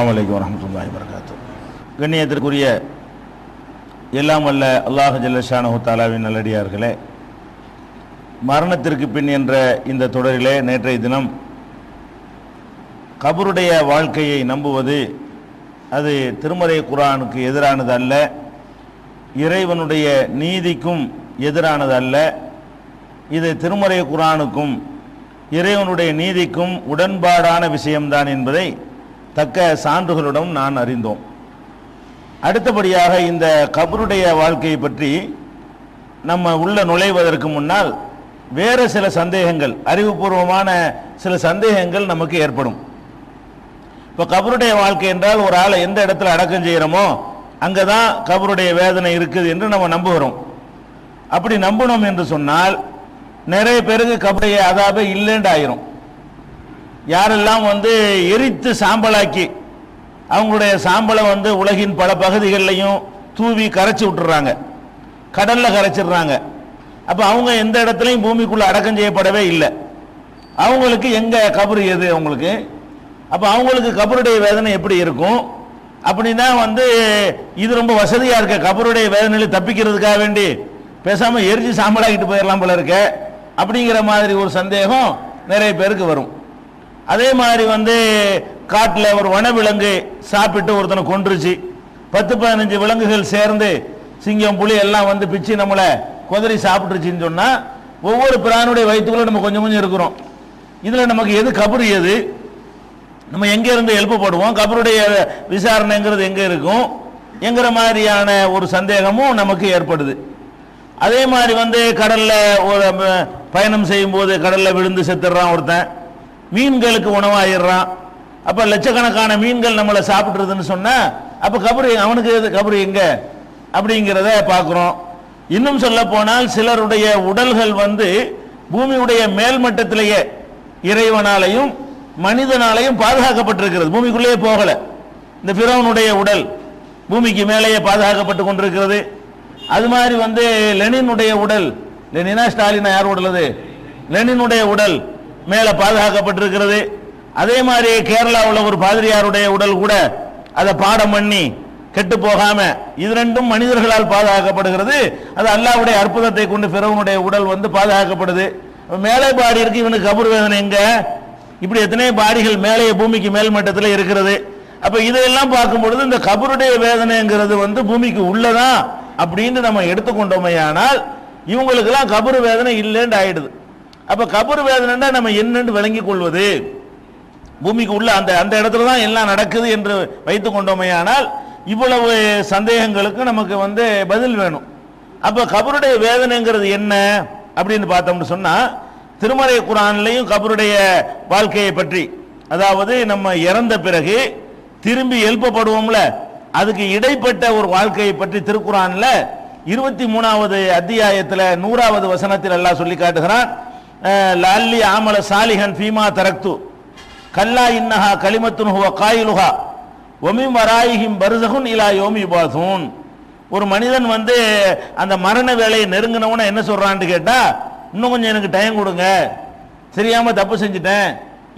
அஸ்ஸலாமு அலைக்கும் வரஹ்மத்துல்லாஹி வபரகாத்துஹு. கண்ணியத்திற்குரிய எல்லாம் வல்ல அல்லாஹ் ஜல்ல ஷானஹு தஆலாவின் நல்லடியார்களே, மரணத்திற்கு பின் என்ற இந்த தொடரிலே நேற்றைய தினம் கபருடைய வாழ்க்கையை நம்புவது அது திருமறை குர்ஆனுக்கு எதிரானது அல்ல, இறைவனுடைய நீதிக்கும் எதிரானது அல்ல. இது திருமறை குர்ஆனுக்கும் இறைவனுடைய நீதிக்கும் உடன்பாடான விஷயம்தான் என்பதை தக்க சான்றுகளுடன் நான் அறிந்தோம். அடுத்தபடியாக இந்த கபருடைய வாழ்க்கையை பற்றி நம்ம உள்ள நுழைவதற்கு முன்னால் வேறு சில சந்தேகங்கள், அறிவுபூர்வமான சில சந்தேகங்கள் நமக்கு ஏற்படும். இப்போ கபருடைய வாழ்க்கை என்றால் ஒரு ஆளை எந்த இடத்துல அடக்கம் செய்கிறோமோ அங்கே தான் கபருடைய வேதனை இருக்குது என்று நம்ம நம்புகிறோம். அப்படி நம்பணும் என்று சொன்னால் நிறைய பேருக்கு கபருடைய அதாபே இல்லைன்னு ஆயிரும். யாரெல்லாம் எரித்து சாம்பலாக்கி அவங்களுடைய சாம்பலை உலகின் பல பகுதிகளிலையும் தூவி கரைச்சி விட்டுறாங்க, கடலில் கரைச்சிடுறாங்க. அப்போ அவங்க எந்த இடத்துலையும் பூமிக்குள்ளே அடக்கம் செய்யப்படவே இல்லை. அவங்களுக்கு எங்கே கபரு எது அவங்களுக்கு? அப்போ அவங்களுக்கு கபருடைய வேதனை எப்படி இருக்கும்? அப்படின்னா இது ரொம்ப வசதியாக இருக்க, கபருடைய வேதனையில் தப்பிக்கிறதுக்காக வேண்டி பேசாமல் எரிச்சு சாம்பலாக்கிட்டு போயிடலாம் போல இருக்க அப்படிங்கிற மாதிரி ஒரு சந்தேகம் நிறைய பேருக்கு வரும். அதே மாதிரி காட்டில் ஒரு வனவிலங்கு சாப்பிட்டு ஒருத்தனை கொன்றுச்சு, 10-15 விலங்குகள் சேர்ந்து சிங்கம் புலி எல்லாம் பிச்சு நம்மளை குதறி சாப்பிட்டுருச்சின்னு சொன்னால் ஒவ்வொரு பிராணுடைய வயிற்றுக்குள்ள நம்ம கொஞ்சம் கொஞ்சம் இருக்கிறோம். இதில் நமக்கு எது கபரு, எது நம்ம எங்கே இருந்து எழுப்பப்படுவோம், கபருடைய விசாரணைங்கிறது எங்கே இருக்கும் என்கிற மாதிரியான ஒரு சந்தேகமும் நமக்கு ஏற்படுது. அதே மாதிரி கடலில் ஒரு பயணம் செய்யும் போது கடலில் விழுந்து செத்துடுறான் ஒருத்தன், மீன்களுக்கு உணவாயிடுறான். அப்போ லட்சக்கணக்கான மீன்கள் நம்மளை சாப்பிட்றதுன்னு சொன்னால் அப்போ கபரு அவனுக்கு கபரு எங்கே அப்படிங்கிறத பார்க்குறோம். இன்னும் சொல்ல போனால் சிலருடைய உடல்கள் பூமியுடைய மேல்மட்டத்திலேயே இறைவனாலையும் மனிதனாலையும் பாதுகாக்கப்பட்டிருக்கிறது, பூமிக்குள்ளேயே போகலை. இந்த ஃபிரௌனுடைய உடல் பூமிக்கு மேலேயே பாதுகாக்கப்பட்டு கொண்டிருக்கிறது. அது மாதிரி லெனினுடைய உடல், லெனினா ஸ்டாலினா யார் உடல்? அது லெனினுடைய உடல் மேலே பாதுகாக்கப்பட்டிருக்கிறது. அதே மாதிரி கேரளாவில் ஒரு பாதிரியாருடைய உடல் கூட அதை பாடம் பண்ணி கெட்டு போகாம, இது ரெண்டும் மனிதர்களால் பாதுகாக்கப்படுகிறது. அது அல்லாஹ்வுடைய அற்புதத்தை கொண்டு ஃபிரௌனுடைய உடல் பாதுகாக்கப்படுது. மேலே பாடி இருக்கு, இவனுக்கு கபர் வேதனை எங்க? இப்படி எத்தனை பாடிகள் மேலே பூமிக்கு மேல் மட்டத்தில் இருக்கிறது. அப்ப இதையெல்லாம் பார்க்கும் பொழுது இந்த கபருடைய வேதனைங்கிறது பூமிக்கு உள்ளதான் அப்படின்னு நம்ம எடுத்துக்கொண்டோமையானால் இவங்களுக்கெல்லாம் கபரு வேதனை இல்லைன்னு ஆயிடுது. அப்ப கபரு வேதனைன்னா நம்ம என்னன்னு விளங்கி கொள்வது, பூமிக்கு உள்ள அந்த அந்த இடத்துல தான் எல்லாம் நடக்குது என்று வைத்துக் கொண்டோமையானால் இவ்வளவு சந்தேகங்களுக்கு நமக்கு பதில் வேணும். அப்ப கபருடைய வேதனைங்கிறது என்ன அப்படின்னு பார்த்தோம்னு சொன்னா, திருமறை குர்ஆன்லையும் கபருடைய வாழ்க்கையை பற்றி, அதாவது நம்ம இறந்த பிறகு திரும்பி எழுப்பப்படுவோம்ல, அதுக்கு இடைப்பட்ட ஒரு வாழ்க்கையை பற்றி திருக்குர்ஆன்ல 23வது அத்தியாயத்தில் 100வது வசனத்தில் அல்லாஹ் சொல்லி காட்டுகிறான். லஅல்லி ஆமல சாலிஹன் ஃபீமா தரக்து கல்லா இன்னஹா கலிமத்துன் ஹுவ காயிலுஹா வமின் வராயிஹிம் பர்ஸகுன் இலா யௌமி யுபாஸூன். ஒரு மனிதன் அந்த மரண வேலையை நெருங்கினவன என்ன சொல்றான்னு கேட்டா, இன்னும் கொஞ்சம் எனக்கு டைம் கொடுங்க, சரியாம தப்பு செஞ்சுட்டேன்,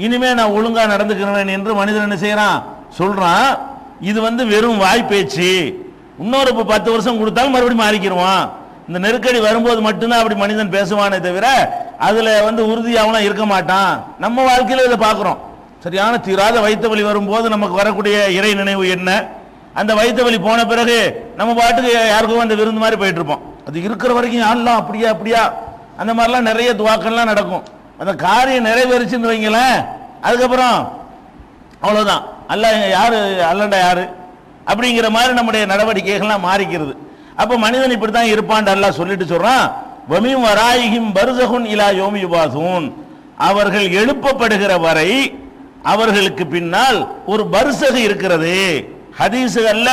இனிமே நான் ஒழுங்கா நடந்துக்கிறேன் என்று மனிதன் என்ன செய்யறான் சொல்றான். இது வெறும் வாய் பேச்சு. இன்னொரு 10 வருஷம் கொடுத்தாலும் மறுபடியும் மாறிக்கிடுவான். இந்த நெருக்கடி வரும்போது மட்டும்தான் அப்படி மனிதன் பேசுவானே தவிர அதுல உறுதியாவெல்லாம் இருக்க மாட்டான். நம்ம வாழ்க்கையில இதை பார்க்கிறோம். சரியான தீராத வயிற்று வலி வரும்போது நமக்கு வரக்கூடிய இறை நினைவு என்ன? அந்த வயிற்று வலி போன பிறகு நம்ம பாட்டுக்கு யாருக்கும் விருந்து மாதிரி போயிட்டு இருப்போம். அது இருக்கிற வரைக்கும் யாரெல்லாம் அப்படியா அப்படியா அந்த மாதிரிலாம் நிறைய துவாக்கள்லாம் நடக்கும். அந்த காரியம் நிறைவேறிச்சுன்னு வைங்களேன், அதுக்கப்புறம் அவ்வளவுதான், அல்ல யாரு அல்லண்டா யாரு அப்படிங்கிற மாதிரி நம்முடைய நடவடிக்கைகள்லாம் மாறிக்கிறது. அப்ப மனிதன் இப்படித்தான் இருப்பான் அல்லாஹ் சொல்லிட்டு சொல்றான். வமின் வராயிஹிம் பர்ஸகுன் இலா யௌமி யுபாஸூன். அவர்கள் எழுப்பப்படுகிற வரை அவர்களுக்கு பின்னால் ஒரு பர்ஸகு இருக்கிறது. ஹதீஸுகள்ல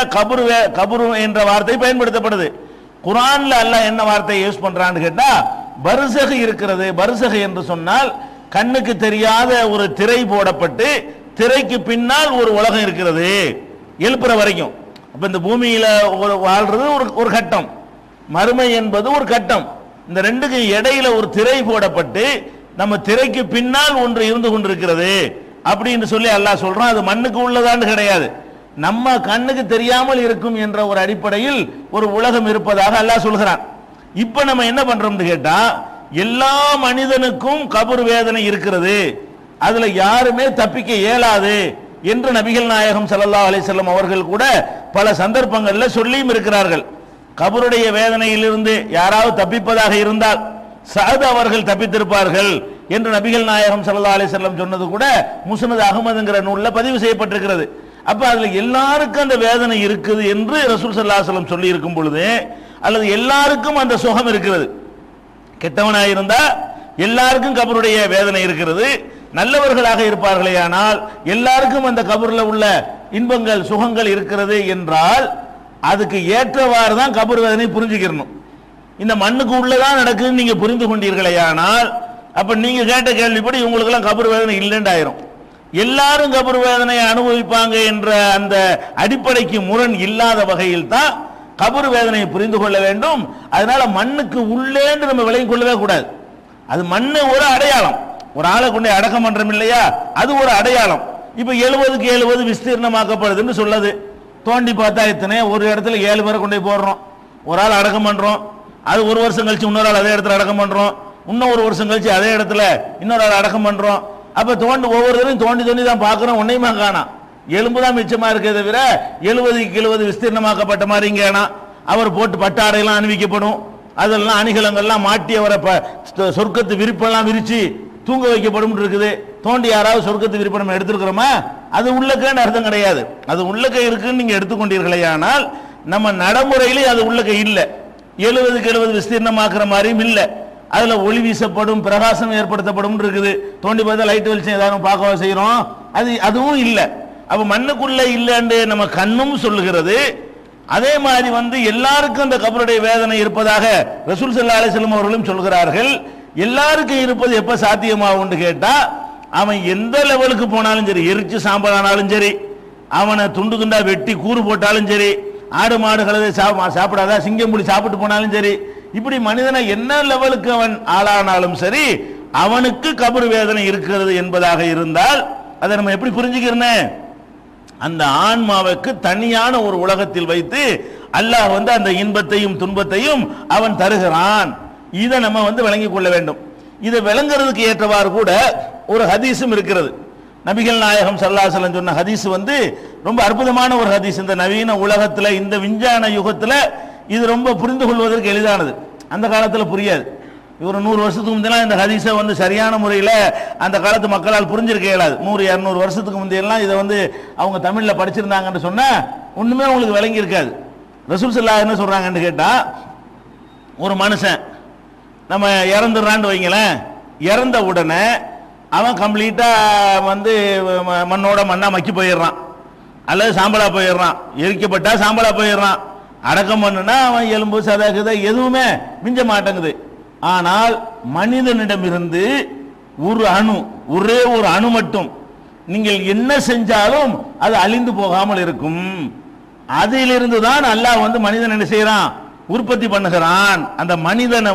கபரு என்ற வார்த்தை பயன்படுத்தப்படுது. குர்ஆன்ல அல்லாஹ் என்ன வார்த்தையை யூஸ் பண்றான்னு கேட்டா பர்ஸகு இருக்கிறது. பர்ஸகு என்று சொன்னால் கண்ணுக்கு தெரியாத ஒரு திரை போடப்பட்டு திரைக்கு பின்னால் ஒரு உலகம் இருக்கிறது எழுப்புற வரைக்கும். அப்ப இந்த பூமியில வாழ்றது ஒரு கட்டம், மறுமை என்பது ஒரு கட்டம். இந்த ரெண்டுக்கு இடையில ஒரு திரை போடப்பட்டு நம்ம திரைக்கு பின்னால் ஒன்று இருந்து கொண்டிருக்கிறது அப்படின்னு சொல்லி அல்லாஹ் சொல்றான். அது மண்ணுக்கு உள்ளதான்னு கிடையாது, நம்ம கண்ணுக்கு தெரியாமல் இருக்கும் என்ற ஒரு அடிப்படையில் ஒரு உலகம் இருப்பதாக அல்லாஹ் சொல்கிறான். இப்ப நம்ம என்ன பண்றோம்னு கேட்டா, எல்லா மனிதனுக்கும் கபர் வேதனை இருக்கிறது, அதுல யாருமே தப்பிக்க இயலாது என்று நபிகள் நாயகம் ஸல்லல்லாஹு அலைஹி வஸல்லம் அவர்கள் கூட பல சந்தர்ப்பங்களில் சொல்லியும் இருக்கிறார்கள். கபருடைய வேதனையிலிருந்து யாராவது தப்பிப்பதாக இருந்தால் சஅத் அவர்கள் தப்பித்திருப்பார்கள் என்று நபிகள் நாயகம் ஸல்லல்லாஹு அலைஹி வஸல்லம் சொன்னது கூட முஸ்னத் அஹ்மதுங்கிற நூலில் பதிவு செய்யப்பட்டிருக்கிறது. அப்ப அதுல எல்லாருக்கும் அந்த வேதனை இருக்குது என்று ரசூல் ஸல்லல்லாஹு அலைஹி வஸல்லம் சொல்லி இருக்கும் பொழுது, அல்லது எல்லாருக்கும் அந்த சுகம் இருக்கிறது, கெட்டவனாக இருந்தா எல்லாருக்கும் கபருடைய வேதனை இருக்கிறது, நல்லவர்களாக இருப்பார்களே ஆனால் எல்லாருக்கும் அந்த கபரில் உள்ள இன்பங்கள் சுகங்கள் இருக்கிறது என்றால் அதுக்கு ஏற்றவாறு தான் கபர் வேதனை புரிஞ்சுக்கிறணும். இந்த மண்ணுக்கு உள்ளதான் நடக்குதுன்னு நீங்க புரிந்து கொண்டீர்களே ஆனால் அப்ப நீங்க கேட்ட கேள்விப்படி உங்களுக்கு எல்லாம் கபர் வேதனை இல்லைண்டாயிரும். எல்லாரும் கபர் வேதனையை அனுபவிப்பாங்க என்ற அந்த அடிப்படைக்கு முரண் இல்லாத வகையில் தான் கபர் வேதனையை புரிந்து கொள்ள வேண்டும். அதனால மண்ணுக்கு உள்ளேன்னு நம்ம விளங்கி கொள்ளவே கூடாது. அது மண்ணு ஒரு அடையாளம், ஒரு ஆளை கொண்டு அடக்கம் பண்றோம் இல்லையா, அது ஒரு அடையாளம். இப்ப 70க்கு 70 விஸ்தீர்ணமாக்கப்படுதுன்னு சொல்லுது. தோண்டி பார்த்தா எத்தனை, ஒரு இடத்துல 7 பேரை கொண்டு போடுறோம், ஒரு ஆள் அடக்கம் பண்றோம், அது ஒரு வருஷம் கழிச்சு இன்னொரு ஆள் அதே இடத்துல அடக்கம் பண்றோம், இன்னும் ஒரு வருஷம் கழிச்சு அதே இடத்துல இன்னொரு ஆள் அடக்கம் பண்றோம். அப்ப ஒவ்வொருத்தரும் தோண்டி தோண்டி தான் பார்க்கிறோம், ஒன்னையுமா காணாம், எலும்பு தான் மிச்சமா இருக்கே தவிர 70க்கு 70 விஸ்தீர்ணமாக்கப்பட்ட மாதிரி இங்கேனா அவர் போட்டு பட்டாடையெல்லாம் அணிவிக்கப்படும், அதெல்லாம் அணிகலங்கள்லாம் மாட்டி அவரை சொர்க்கத்து விரிப்பெல்லாம் விரிச்சு தூங்க வைக்கப்படும் இருக்குது. தோண்டி யாராவது சொர்க்கத்து விரிப்பை நம்ம எடுத்துருக்கிறோமா? அது உள்ளக்கன்னு அர்த்தம் கிடையாது. அது உள்ளக்க இருக்குன்னு நீங்க எடுத்துக்கொண்டீர்களே ஆனால் நம்ம நடைமுறையிலே அது உள்ளக்க இல்லை. 70க்கு 70 விஸ்தீர்ணமாக்குற மாதிரியும் இல்லை. அதுல ஒளி வீசப்படும், பிரகாசம் ஏற்படுத்தப்படும் இருக்குது. தோண்டி பார்த்தா லைட் வெளிச்சம் ஏதாவது பார்க்க செய்யறோம், அதுவும் இல்லை. அப்ப மண்ணுக்குள்ள இல்லைன்னு நம்ம கண்ணும் சொல்லுகிறது. அதே மாதிரி எல்லாருக்கும் அந்த கபருடைய வேதனை இருப்பதாக ரசூல் ஸல்லல்லாஹு அலைஹி வஸல்லம் அவர்களும் சொல்கிறார்கள். எல்லாருக்கும் இருப்பது எப்ப சாத்தியமாகும்னு கேட்டா, அவன் எந்த லெவலுக்கு போனாலும் சரி, எரிச்சு சாம்பல் ஆனாலும் சரி, அவனை துண்டு துண்டா வெட்டி கூறு போட்டாலும் சரி, ஆடு மாடுகளை சாப்பிடாதா சிங்கம் புலி சாப்பிட்டு போனாலும் சரி, இப்படி மனிதனை என்ன லெவலுக்கு அவன் ஆளானாலும் சரி, அவனுக்கு கபர் வேதனை இருக்கிறது என்பதாக இருந்தால் அதை நம்ம எப்படி புரிஞ்சுக்கிறேன்னு, அந்த ஆன்மாவுக்கு தனியான ஒரு உலகத்தில் வைத்து அல்லாஹ் அந்த இன்பத்தையும் துன்பத்தையும் அவன் தருகிறான். இதை நம்ம விளங்கிக் கொள்ள வேண்டும். இதை விளங்குறதுக்கு ஏற்றவாறு கூட ஒரு ஹதீஸும் இருக்கிறது. நபிகள் நாயகம் ஸல்லல்லாஹு அலைஹி வஸல்லம் சொன்ன ஹதீஸ் ரொம்ப அற்புதமான ஒரு ஹதீஸ். இந்த நவீன உலகத்துல, இந்த விஞ்ஞான யுகத்துல இது ரொம்ப புரிந்து கொள்வதற்கு எளிதானது. அந்த காலத்துல புரியாது. ஒரு 100 வருஷத்துக்கு முந்தையெல்லாம் இந்த ஹதீஸை சரியான முறையில் அந்த காலத்து மக்களால் புரிஞ்சிருக்க இயலாது. 100-200 வருஷத்துக்கு முந்தையெல்லாம் இதை அவங்க தமிழில் படிச்சிருந்தாங்கன்னு சொன்னா ஒண்ணுமே உங்களுக்கு விளங்கி இருக்காது. ரசூல் ஸல்லல்லாஹு என்ன சொல்றாங்கன்னு கேட்டா, ஒரு மனுஷன் நம்ம இறந்துடுறான்னு வைங்களேன், இறந்த உடனே அவன் கம்ப்ளீட்டா மண்ணோட மண்ணா மக்கி போயிடுறான், அல்லது சாம்பலா போயிடுறான், எரிக்கப்பட்டா சாம்பலா போயிடுறான், அடக்கம் பண்ணுனா அவன் எலும்பு சதகுத எதுவுமே மிஞ்ச மாட்டேங்குது. ஆனால் மனிதனிடமிருந்து ஒரு அணு, ஒரே ஒரு அணு மட்டும் நீங்கள் என்ன செஞ்சாலும் அது அழிந்து போகாமல் இருக்கும். அதிலிருந்து தான் அல்லாஹ் மனிதன் என்ன செய்யறான், உற்பத்தி பண்ணுகிறான். அந்த மனிதனை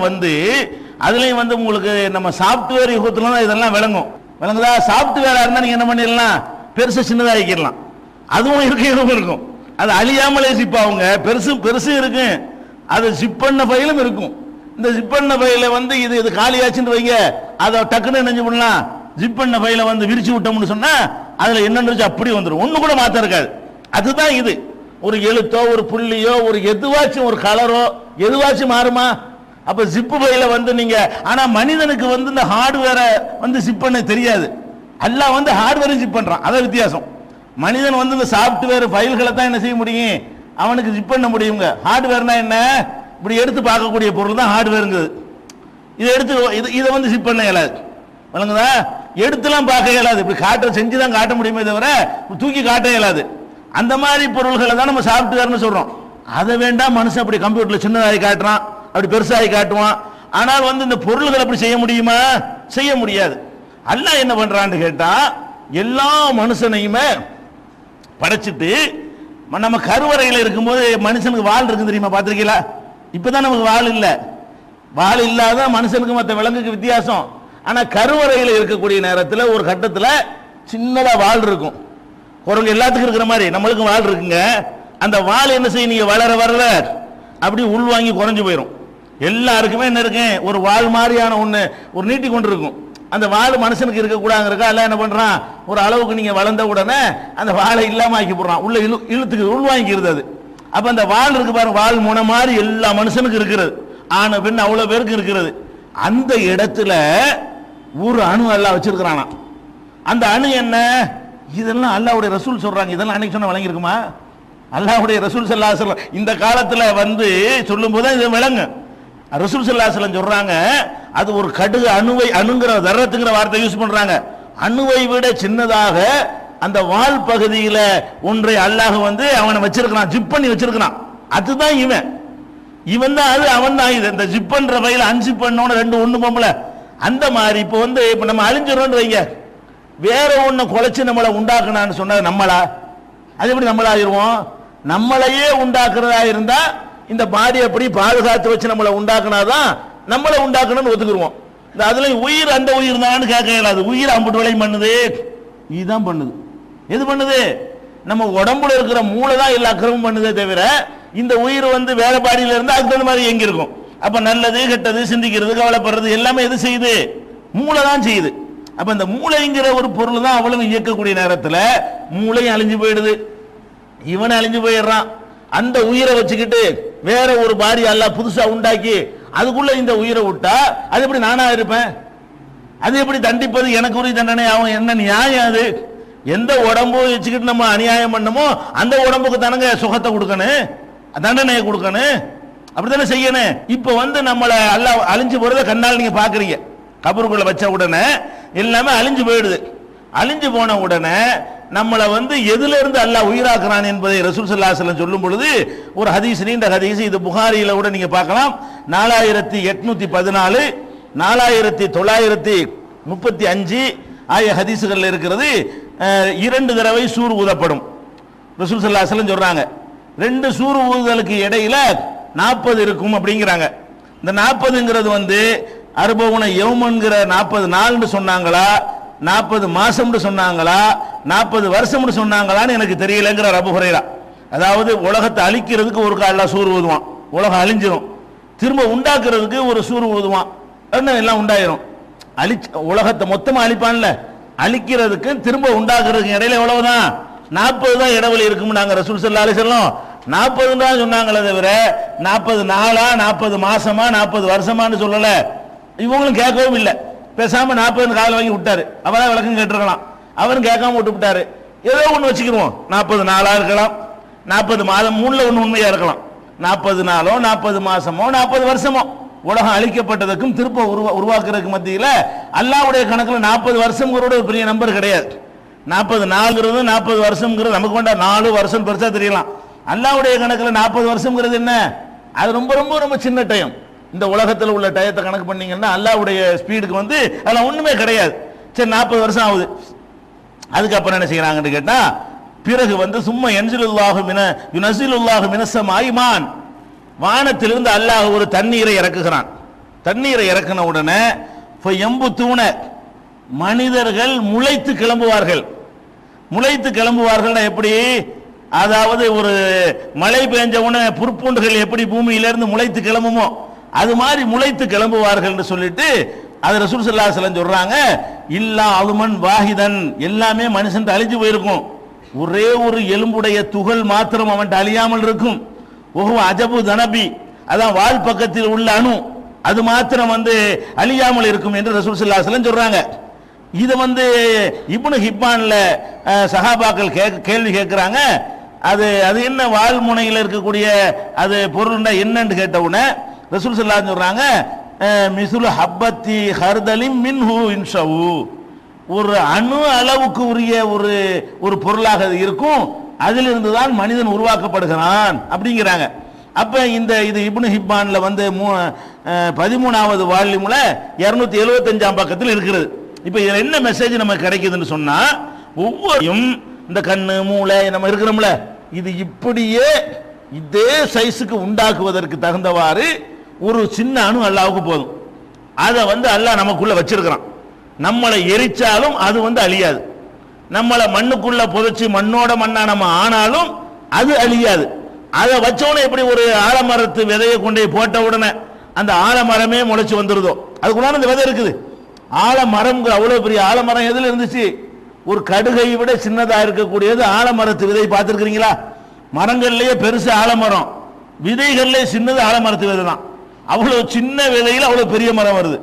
அதுலயும் உங்களுக்கு நம்ம சாப்ட்வேர் யுகத்துல தான் இதெல்லாம் விளங்குதா? சாப்ட்வேரா இருந்தா நீங்க என்ன பண்ணிடலாம், பெருசு சின்னதாகிக்கலாம், அதுவும் இருக்கும். அது அழியாமலே சிப் ஆகுங்க, பெருசு இருக்கு, அது ஜிப் பண்ண ஃபைலும் இருக்கும். இந்த ஜிப் பண்ண ஃபைல இது காலியாச்சுன்னு வைங்க, அதை டக்குன்னு நினைஞ்சு பண்ணலாம், ஜிப் பண்ண ஃபைல விரிச்சு விட்டோம்னு சொன்னா அதுல என்னன்னு அப்படி வந்துடும், ஒண்ணு கூட மாத்த இருக்காது. அதுதான் இது. ஒரு எழுத்தோ ஒரு புள்ளியோ ஒரு எதுவாச்சும் ஒரு கலரோ எதுவாச்சும் மாறுமா? அப்ப ஜிப்பு ஃபைல நீங்க, ஆனா மனிதனுக்கு இந்த ஹார்ட்வேரை ஜிப் பண்ண தெரியாது. அல்லாஹ் ஹார்ட்வேரை ஜிப் பண்றான், அதான் வித்தியாசம். மனிதன் இந்த சாப்ட்வேர் ஃபைல்களை தான் என்ன செய்ய முடியும், அவனுக்கு ஜிப் பண்ண முடியுங்க. ஹார்ட்வேர்னா என்ன, இப்படி எடுத்து பார்க்கக்கூடிய பொருள் தான் ஹார்ட்வேருங்குது. இதை எடுத்து இதை ஜிப் பண்ண இயலாது, வழங்குதா? எடுத்துலாம் பார்க்க இயலாது, இப்படி செஞ்சுதான் காட்ட முடியுமே தவிர தூக்கி காட்ட இயலாது. அந்த மாதிரி பொருள்களை தான் நம்ம சாப்ட்வேர்னு சொல்றோம். அதை வேண்டாம் மனுஷன் அப்படி கம்ப்யூட்டர்ல சின்னதாகி காட்டுறான், அப்படி பெருசாகி காட்டுவான். ஆனால் இந்த பொருள்களை அப்படி செய்ய முடியுமா? செய்ய முடியாது. அல்லாஹ் என்ன பண்றான்னு கேட்டா, எல்லா மனுஷனையுமே படைச்சிட்டு நம்ம கருவறையில் இருக்கும்போது மனுஷனுக்கு வால் இருக்கு தெரியுமா, பார்த்திருக்கீங்களா? இப்பதான் நமக்கு வால் இல்லை, வால் இல்லாத மனுஷனுக்கு மற்ற விலங்குக்கு வித்தியாசம். ஆனா கருவறையில் இருக்கக்கூடிய நேரத்தில் ஒரு கட்டத்தில் சின்னதா வால் இருக்கும், குரங்கு எல்லாத்துக்கும் இருக்கிற மாதிரி நம்மளுக்கு வால் இருக்குங்க. அந்த வால் என்ன செய்யும், நீங்க வளர வளர அப்படி உள்வாங்கி குறைஞ்சு போயிடும். எல்லாருக்குமே என்ன இருக்கு, ஒரு வால் மாதிரியான ஒண்ணு ஒரு நீட்டி கொண்டு இருக்கும். அந்த வால் மனுஷனுக்கு இருக்கக்கூடாதுங்கிறக்கா எல்லாம் என்ன பண்றான், ஒரு அளவுக்கு நீங்க வளர்ந்த உடனே அந்த வாழை இல்லாம ஆக்கி போடுறான், உள்ள இழுத்துக்கு உள்வாங்கிக்கிறது. அது அப்ப அந்த வால் இருக்கு பாருங்க, வால் முனை மாதிரி எல்லா மனுஷனுக்கு இருக்கிறது, ஆன பெண் அவ்வளவு பேருக்கு இருக்கிறது. அந்த இடத்துல ஒரு அணு அல்லாஹ் வச்சிருக்கிறானா. அந்த அணு என்ன, இதெல்லாம் அல்லாஹ்வுடைய ரசூல் சொல்றாங்க. இதெல்லாம் அன்னைக்கு சொன்ன விளங்கி இருக்குமா? அல்லாஹ்வுடைய ரசூல் ஸல்லல்லாஹு அலைஹி வஸல்லம் இந்த காலத்துல வந்து சொல்லும் போது இது விளங்கு. ரசூல் ஸல்லல்லாஹு அலைஹி வஸல்லம் சொல்றாங்க, அது ஒரு கடுகு அணுவை, அணுங்கிற தர்ரத்துங்கிற வார்த்தை யூஸ் பண்றாங்க. அணுவை விட சின்னதாக அந்த வால் பகுதியில ஒன்றை அல்லாஹ் வந்து அவனை வச்சிருக்கிறான், ஜிப் பண்ணி வச்சிருக்கிறான். அதுதான் இவன் தான் அது, அவன் தான் இது. இந்த ஜிப் பண்ற வகையில் அன்ஜிப் பண்ணோன்னு ரெண்டு ஒண்ணு பொம்பள அந்த மாதிரி. இப்போ வந்து இப்ப நம்ம அழிஞ்சிடறோம்னு வைங்க, வேற ஒண்ணு குலைச்சு நம்மளை உண்டாக்குனான்னு சொன்னா நம்மளா, அது எப்படி நம்மளா ஆயிருவோம்? நம்மளையே உண்டாக்குறதா இருந்தா இந்த பாடி அப்படி பாதுகாத்து வச்சு நம்மளை உண்டாக்குனாதான் நம்மளை உண்டாக்கணும்னு ஒத்துக்குருவோம். இந்த அதுல உயிர், அந்த உயிர் தான் கேட்க இயலாது. உயிர் அம்புட்டு விளையும் பண்ணுது, இதுதான் பண்ணுது. எது பண்ணுது? நம்ம உடம்புல இருக்கிற மூளை தான் எல்லா அக்கிரமும் பண்ணுதே தவிர இந்த உயிர் வந்து வேற பாடியில இருந்தா அதுக்கு தகுந்த மாதிரி எங்க இருக்கும். அப்ப நல்லது கெட்டது சிந்திக்கிறது கவலைப்படுறது எல்லாமே எது செய்யுது? மூளை தான் செய்யுது. அப்ப இந்த மூளைங்கிற ஒரு பொருள் தான் அவ்வளவு இயக்கக்கூடிய நேரத்தில் மூளையும் அழிஞ்சு போயிடுது, இவன் அழிஞ்சு போயிடுறான். அந்த உயிரை வச்சுக்கிட்டு வேற ஒரு பாடி அல்லாஹ் புதுசா உண்டாக்கி அதுக்குள்ள இந்த உயிரை விட்டா அது எப்படி நானா இருப்பேன்? அது எப்படி தண்டிப்பது? எனக்கு உரிய தண்டனை ஆகும். என்ன நியாயம் அது? எந்த உடம்பு வச்சுக்கிட்டு நம்ம அநியாயம் பண்ணமோ அந்த உடம்புக்கு தானங்க சுகத்தை கொடுக்கணும், தண்டனையை கொடுக்கணும், அப்படித்தானே செய்யணும். இப்ப வந்து நம்மளை அல்லாஹ் அழிஞ்சு போறத கண்ணால் நீங்க பாக்குறீங்க. கபருக்குள்ள வச்ச உடனே எல்லாமே அழிஞ்சு போயிடுது. அழிஞ்சு போன உடனே நம்மளை வந்து எதுல இருந்து அல்லாஹ் உயிராக்குறான் என்பதை ரசூல் ஸல்லல்லாஹு அலைஹி வஸல்லம் சொல்லும் பொழுது ஒரு ஹதீஸ், நீண்ட ஹதீஸ், இது புகாரியில கூட நீங்க பார்க்கலாம். 4814 4935 ஆகிய ஹதீசுகள் இருக்கிறது. 2 தடவை சூர் ஊதப்படும். ரசூல் ஸல்லல்லாஹு அலைஹி வஸல்லம் சொல்றாங்க, 2 சூர் ஊதுதலுக்கு இடையில 40 இருக்கும் அப்படிங்கிறாங்க. இந்த 40ங்கிறது வந்து அர்பவுன யௌமன்கிற 40 நாள்னு சொன்னாங்களா, 40 மாசம்னு சொன்னாங்களா, 40 வருஷம்னு சொன்னாங்களான்னு எனக்கு தெரியலங்கிற அபூ ஹுரைரா. அதாவது உலகத்தை அழிக்கிறதுக்கு ஒரு அல்லாஹ் சூர் ஊதுவான், உலகம் அழிஞ்சிரும். திரும்ப உண்டாக்குறதுக்கு ஒரு சூர் ஊதுவான், எல்லாம் உண்டாயிரும். உலகத்தை மொத்தமா அழிப்பான்ல, அழிக்கிறதுக்கு திரும்ப உண்டாக்குறதுக்கு இடையில எவ்வளவுதான்? 40 தான் இடைவெளி இருக்கும். நாங்க ரசூல் ஸல்லல்லாஹு அலைஹி வஸல்லம் 40 தான் சொன்னாங்களே தவிர 40 நாளா 40 மாசமா 40 வருஷமான்னு சொல்லல. இவங்களும் கேட்கவும் இல்லை, பேசாம 40 கால வாங்கி விட்டாரு. அவரா விளக்கம் கேட்டிருக்கலாம், அவரும் கேட்காம விட்டு விட்டாரு. ஏதோ ஒண்ணு வச்சுக்கிருவோம், 40 நாளா இருக்கலாம், 40 மாதம், 3ல ஒண்ணு உண்மையா இருக்கலாம். 40 நாளோ 40 மாசமோ 40 வருஷமோ உலகம் அழிக்கப்பட்டதுக்கும் திருப்ப உருவாக்குறதுக்கு மத்தியில அல்லாஹ்வுடைய கணக்குல 40 வருஷம்ங்கிற ஒரு பெரிய நம்பர் கிடையாது. 40 நாள்ங்கிறது 40 வருஷம்ங்கிறது நமக்கு வேண்டாம், 4 வருஷம் பெருசா தெரியலாம். அல்லாஹ்வுடைய கணக்குல 40 வருஷம்ங்கிறது என்ன? அது ரொம்ப ரொம்ப ரொம்ப சின்ன டைம். இந்த உலகத்தில் உள்ள டயத்தை கணக்கு பண்ணீங்கன்னா அல்லாஹ்வுடைய ஸ்பீடுக்கு வந்து அதெல்லாம் ஒண்ணுமே கிடையாது. சரி, 40 வருஷம் ஆகுது. அதுக்கப்புறம் என்ன செய்யறாங்கன்னு கேட்டா, பிறகு வந்து சும்மா யன்ஸிலுல்லாஹு மினஸ்ஸமாஇ மான், வானத்திலிருந்து அல்லாஹ் ஒரு தண்ணீரை இறக்குகிறான். தண்ணீரை இறக்கின உடனே ஃபயம்புத்தூன, மனிதர்கள் முளைத்து கிளம்புவார்கள். முளைத்து கிளம்புவார்கள் எப்படி? அதாவது ஒரு மழை பெஞ்ச உடனே புற்பூண்டுகள் எப்படி பூமியிலிருந்து முளைத்து கிளம்புமோ அது மாதிரி முளைத்து கிளம்புவார்கள் என்று சொல்லிட்டு அது ரசூல் ஸல்லல்லாஹு அலைஹி வஸல்லம் சொல்றாங்க. இல்லா அலுமன் வாஹிதன், எல்லாமே மனுஷன் அழிஞ்சு போயிருக்கும். ஒரே ஒரு எலும்புடைய துகள் மாத்திரம் அவன் அழியாமல் இருக்கும். ஓஹோ அஜபு தனபி, அதான் வால் பக்கத்தில் உள்ள அணு, அது மாத்திரம் வந்து அழியாமல் இருக்கும் என்று ரசூல் ஸல்லல்லாஹு அலைஹி வஸல்லம் சொல்றாங்க. இது வந்து இப்னு ஹிப்பான்ல சஹாபாக்கள் கேள்வி கேட்கிறாங்க. அது அது என்ன வால் முனையில் இருக்கக்கூடிய அது பொருள்னா என்னன்னு கேட்ட உடனே ரசூல் ஸல்லல்லாஹு அலைஹி சொல்றாங்க, மிஸ்லு ஹப்பத்தி ஹர்தலின் மின்ஹு இன்ஷவு, ஒரு அணு அளவுக்கு உரிய ஒரு பொருளாக அது இருக்கும், அதிலிருந்து தான் மனிதன் உருவாக்கப்படுகிறான் அப்படிங்கிறாங்க. அப்ப இது இப்னு ஹிப்பான்ல வந்து 13வது வால்யூம்ல 275ஆம் பக்கத்தில் இருக்கிறது. இப்ப இதுல என்ன மெசேஜ் நமக்கு கிடைக்குதுன்னு சொன்னா, ஒவ்வொருயும் இந்த கண்ணு மூளை நம்ம இருக்கிறோம்ல, இது இப்படியே இதே சைஸுக்கு உண்டாக்குவதற்கு தகுந்தவாறு ஒரு சின்ன அணு அல்லாஹ்வுக்கு போதும். அதை வந்து அல்லாஹ் நமக்குள்ள வச்சிருக்கிறான். நம்மளை எரிச்சாலும் அது வந்து அழியாது. நம்மளை மண்ணுக்குள்ள புதைச்சி மண்ணோட மண்ணா நம்ம ஆனாலும் அது அழியாது. அதை வச்சோன்னு எப்படி ஒரு ஆலமரத்து விதையை கொண்டு போட்ட உடனே அந்த ஆலமரமே முளைச்சு வந்துருதோ, அதுக்குள்ளான இந்த விதை இருக்குது. ஆலமரம் அவ்வளவு பெரிய ஆலமரம் எதுல இருந்துச்சு? ஒரு கடுகை விட சின்னதா இருக்கக்கூடியது ஆலமரத்து விதை. பார்த்துருக்கிறீங்களா? மரங்கள்லயே பெருசு ஆலமரம், விதைகள்லயே சின்னது ஆலமரத்து விதை தான். அவ்வளவு சின்ன விதையில் அவ்வளவு பெரிய மரம் வருது.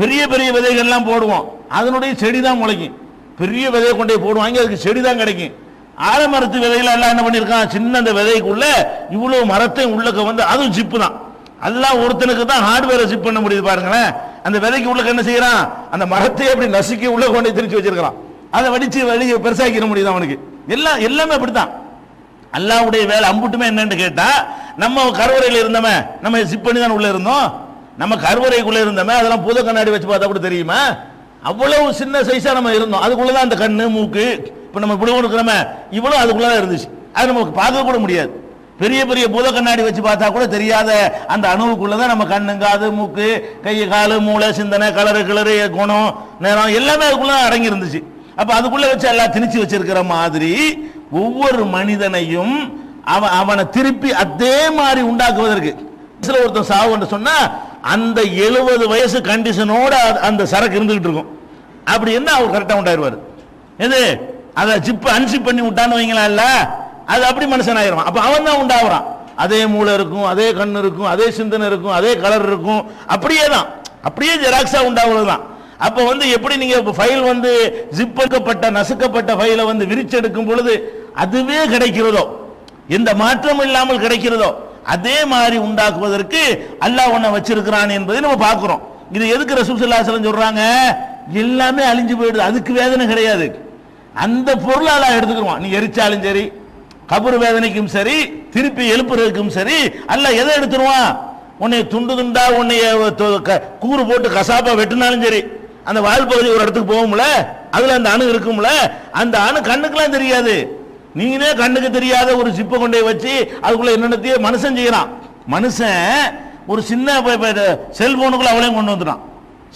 பெரிய பெரிய விதைகள்லாம் போடுவோம், அதனுடைய செடி தான் முளைக்கும். பெரிய விதையை கொண்டே போடுவாங்க, அதுக்கு செடி தான் கிடைக்கும். ஆலமரத்து விதையில எல்லாம் என்ன பண்ணிருக்கான்? சின்ன அந்த விதைக்குள்ள இவ்வளவு மரத்தை உள்ளக்க வந்து அதுவும் ஜிப்பு தான். எல்லாம் ஒருத்தனுக்கு தான் ஹார்ட்வேரை ஜிப் பண்ண முடியுது பாருங்களேன். அந்த விதைக்கு உள்ளக்க என்ன செய்யறான்? அந்த மரத்தை அப்படி நசுக்கி உள்ள கொண்டே திரிச்சு வச்சிருக்கான். அதை வடிச்சு வெளியே பெருசாக்கிட முடியுது அவனுக்கு. எல்லாமே அப்படித்தான். அல்லாஹ்வுடைய வேலை அம்புட்டுமே என்னன்னு கேட்டா, நம்ம கருவறையில் இருந்தோமே, நம்ம ஜிப் பண்ணி தான் உள்ள இருந்தோம். நம்ம கருவறைக்குள்ள இருந்தோமே, அதெல்லாம் புத கண்ணாடி வச்சு பார்த்தா கூட தெரியுமா? அவ்வளவு சின்ன சைஸா நம்ம இருந்தோம். அதுக்குள்ளதான் அந்த கண்ணு மூக்கு இப்ப நம்ம இப்படி இருக்கிறோமே, இவ்வளவு அதுக்குள்ளதான் இருந்துச்சு. அது நமக்கு பார்க்க கூட முடியாது. பெரிய பெரிய பூத கண்ணாடி வச்சு பார்த்தா கூட தெரியாத அந்த அணுவுக்குள்ளதான் நம்ம கண்ணு, காது, மூக்கு, கை, காலு, மூளை, சிந்தனை, கலரு, குணம், நேரம் எல்லாமே அதுக்குள்ள அடங்கி இருந்துச்சு. அப்ப அதுக்குள்ள வச்சு எல்லாம் திணிச்சு வச்சிருக்கிற மாதிரி ஒவ்வொரு மனிதனையும் அவனை திருப்பி அதே மாதிரி உண்டாக்குவதற்கு ஒருத்தன் சாவு சொன்னா அந்த 70 வயசு கண்டிஷனோட அந்த சரக்கு இருந்துகிட்டு இருக்கும். அப்படி என்ன அவர் கரெக்டா உண்டாயிருவாரு. எது அதை ஜிப் அன்சிப் பண்ணி விட்டான்னு வைங்களா, இல்ல அது அப்படி மனுஷன் ஆயிரும். அப்ப அவன் தான் உண்டாகிறான். அதே மூளை இருக்கும், அதே கண்ணு இருக்கும், அதே சிந்தனை இருக்கும், அதே கலர் இருக்கும். அப்படியே தான், அப்படியே ஜெராக்ஸா உண்டாகிறதுதான். அப்ப எப்படி நீங்க ஃபைல் ஜிப்பக்கப்பட்ட நசுக்கப்பட்ட ஃபைலை விரிச்செடுக்கும் பொழுது அதுவே கிடைக்கிறதோ, எந்த மாற்றமும் இல்லாமல் கிடைக்கிறதோ, அதே மாதிரி உண்டாக்குவதற்கு அல்லாஹ் ஒன்ன வச்சிருக்கிறான் என்பதை நம்ம பார்க்கிறோம். இது எதுக்கு ரசூல் ஸல்லல்லாஹு அலைஹி வஸல்லம் சொல்றாங்க? எல்லாமே அழிஞ்சு போயிடுது, அதுக்கு வேதனை கிடையாது. அந்த பொருளை அல்லாஹ் எடுத்துக்குவான். நீ எரிச்சாலும் சரி, கபர் வேதனைக்கும் சரி, திருப்பி எழுப்புறதுக்கும் சரி, அல்லாஹ் எதை எடுத்துருவான்? உன்னை துண்டு துண்டா உன்னை கூறு போட்டு கசாப்பா வெட்டினாலும் சரி, அந்த வால் பகுதி ஒரு இடத்துக்கு போகும்ல, அதுல அந்த அணு இருக்கும்ல, அந்த அணு கண்ணுக்கெல்லாம் தெரியாது. நீங்களே கண்ணுக்கு தெரியாத ஒரு ஜிப்பை கொண்டே வச்சு அதுக்குள்ள என்னென்னத்தையே மனுஷன் செய்யறான். மனுஷன் ஒரு சின்ன செல்போனுக்குள்ள அவளையும் கொண்டு வந்துட்டான்.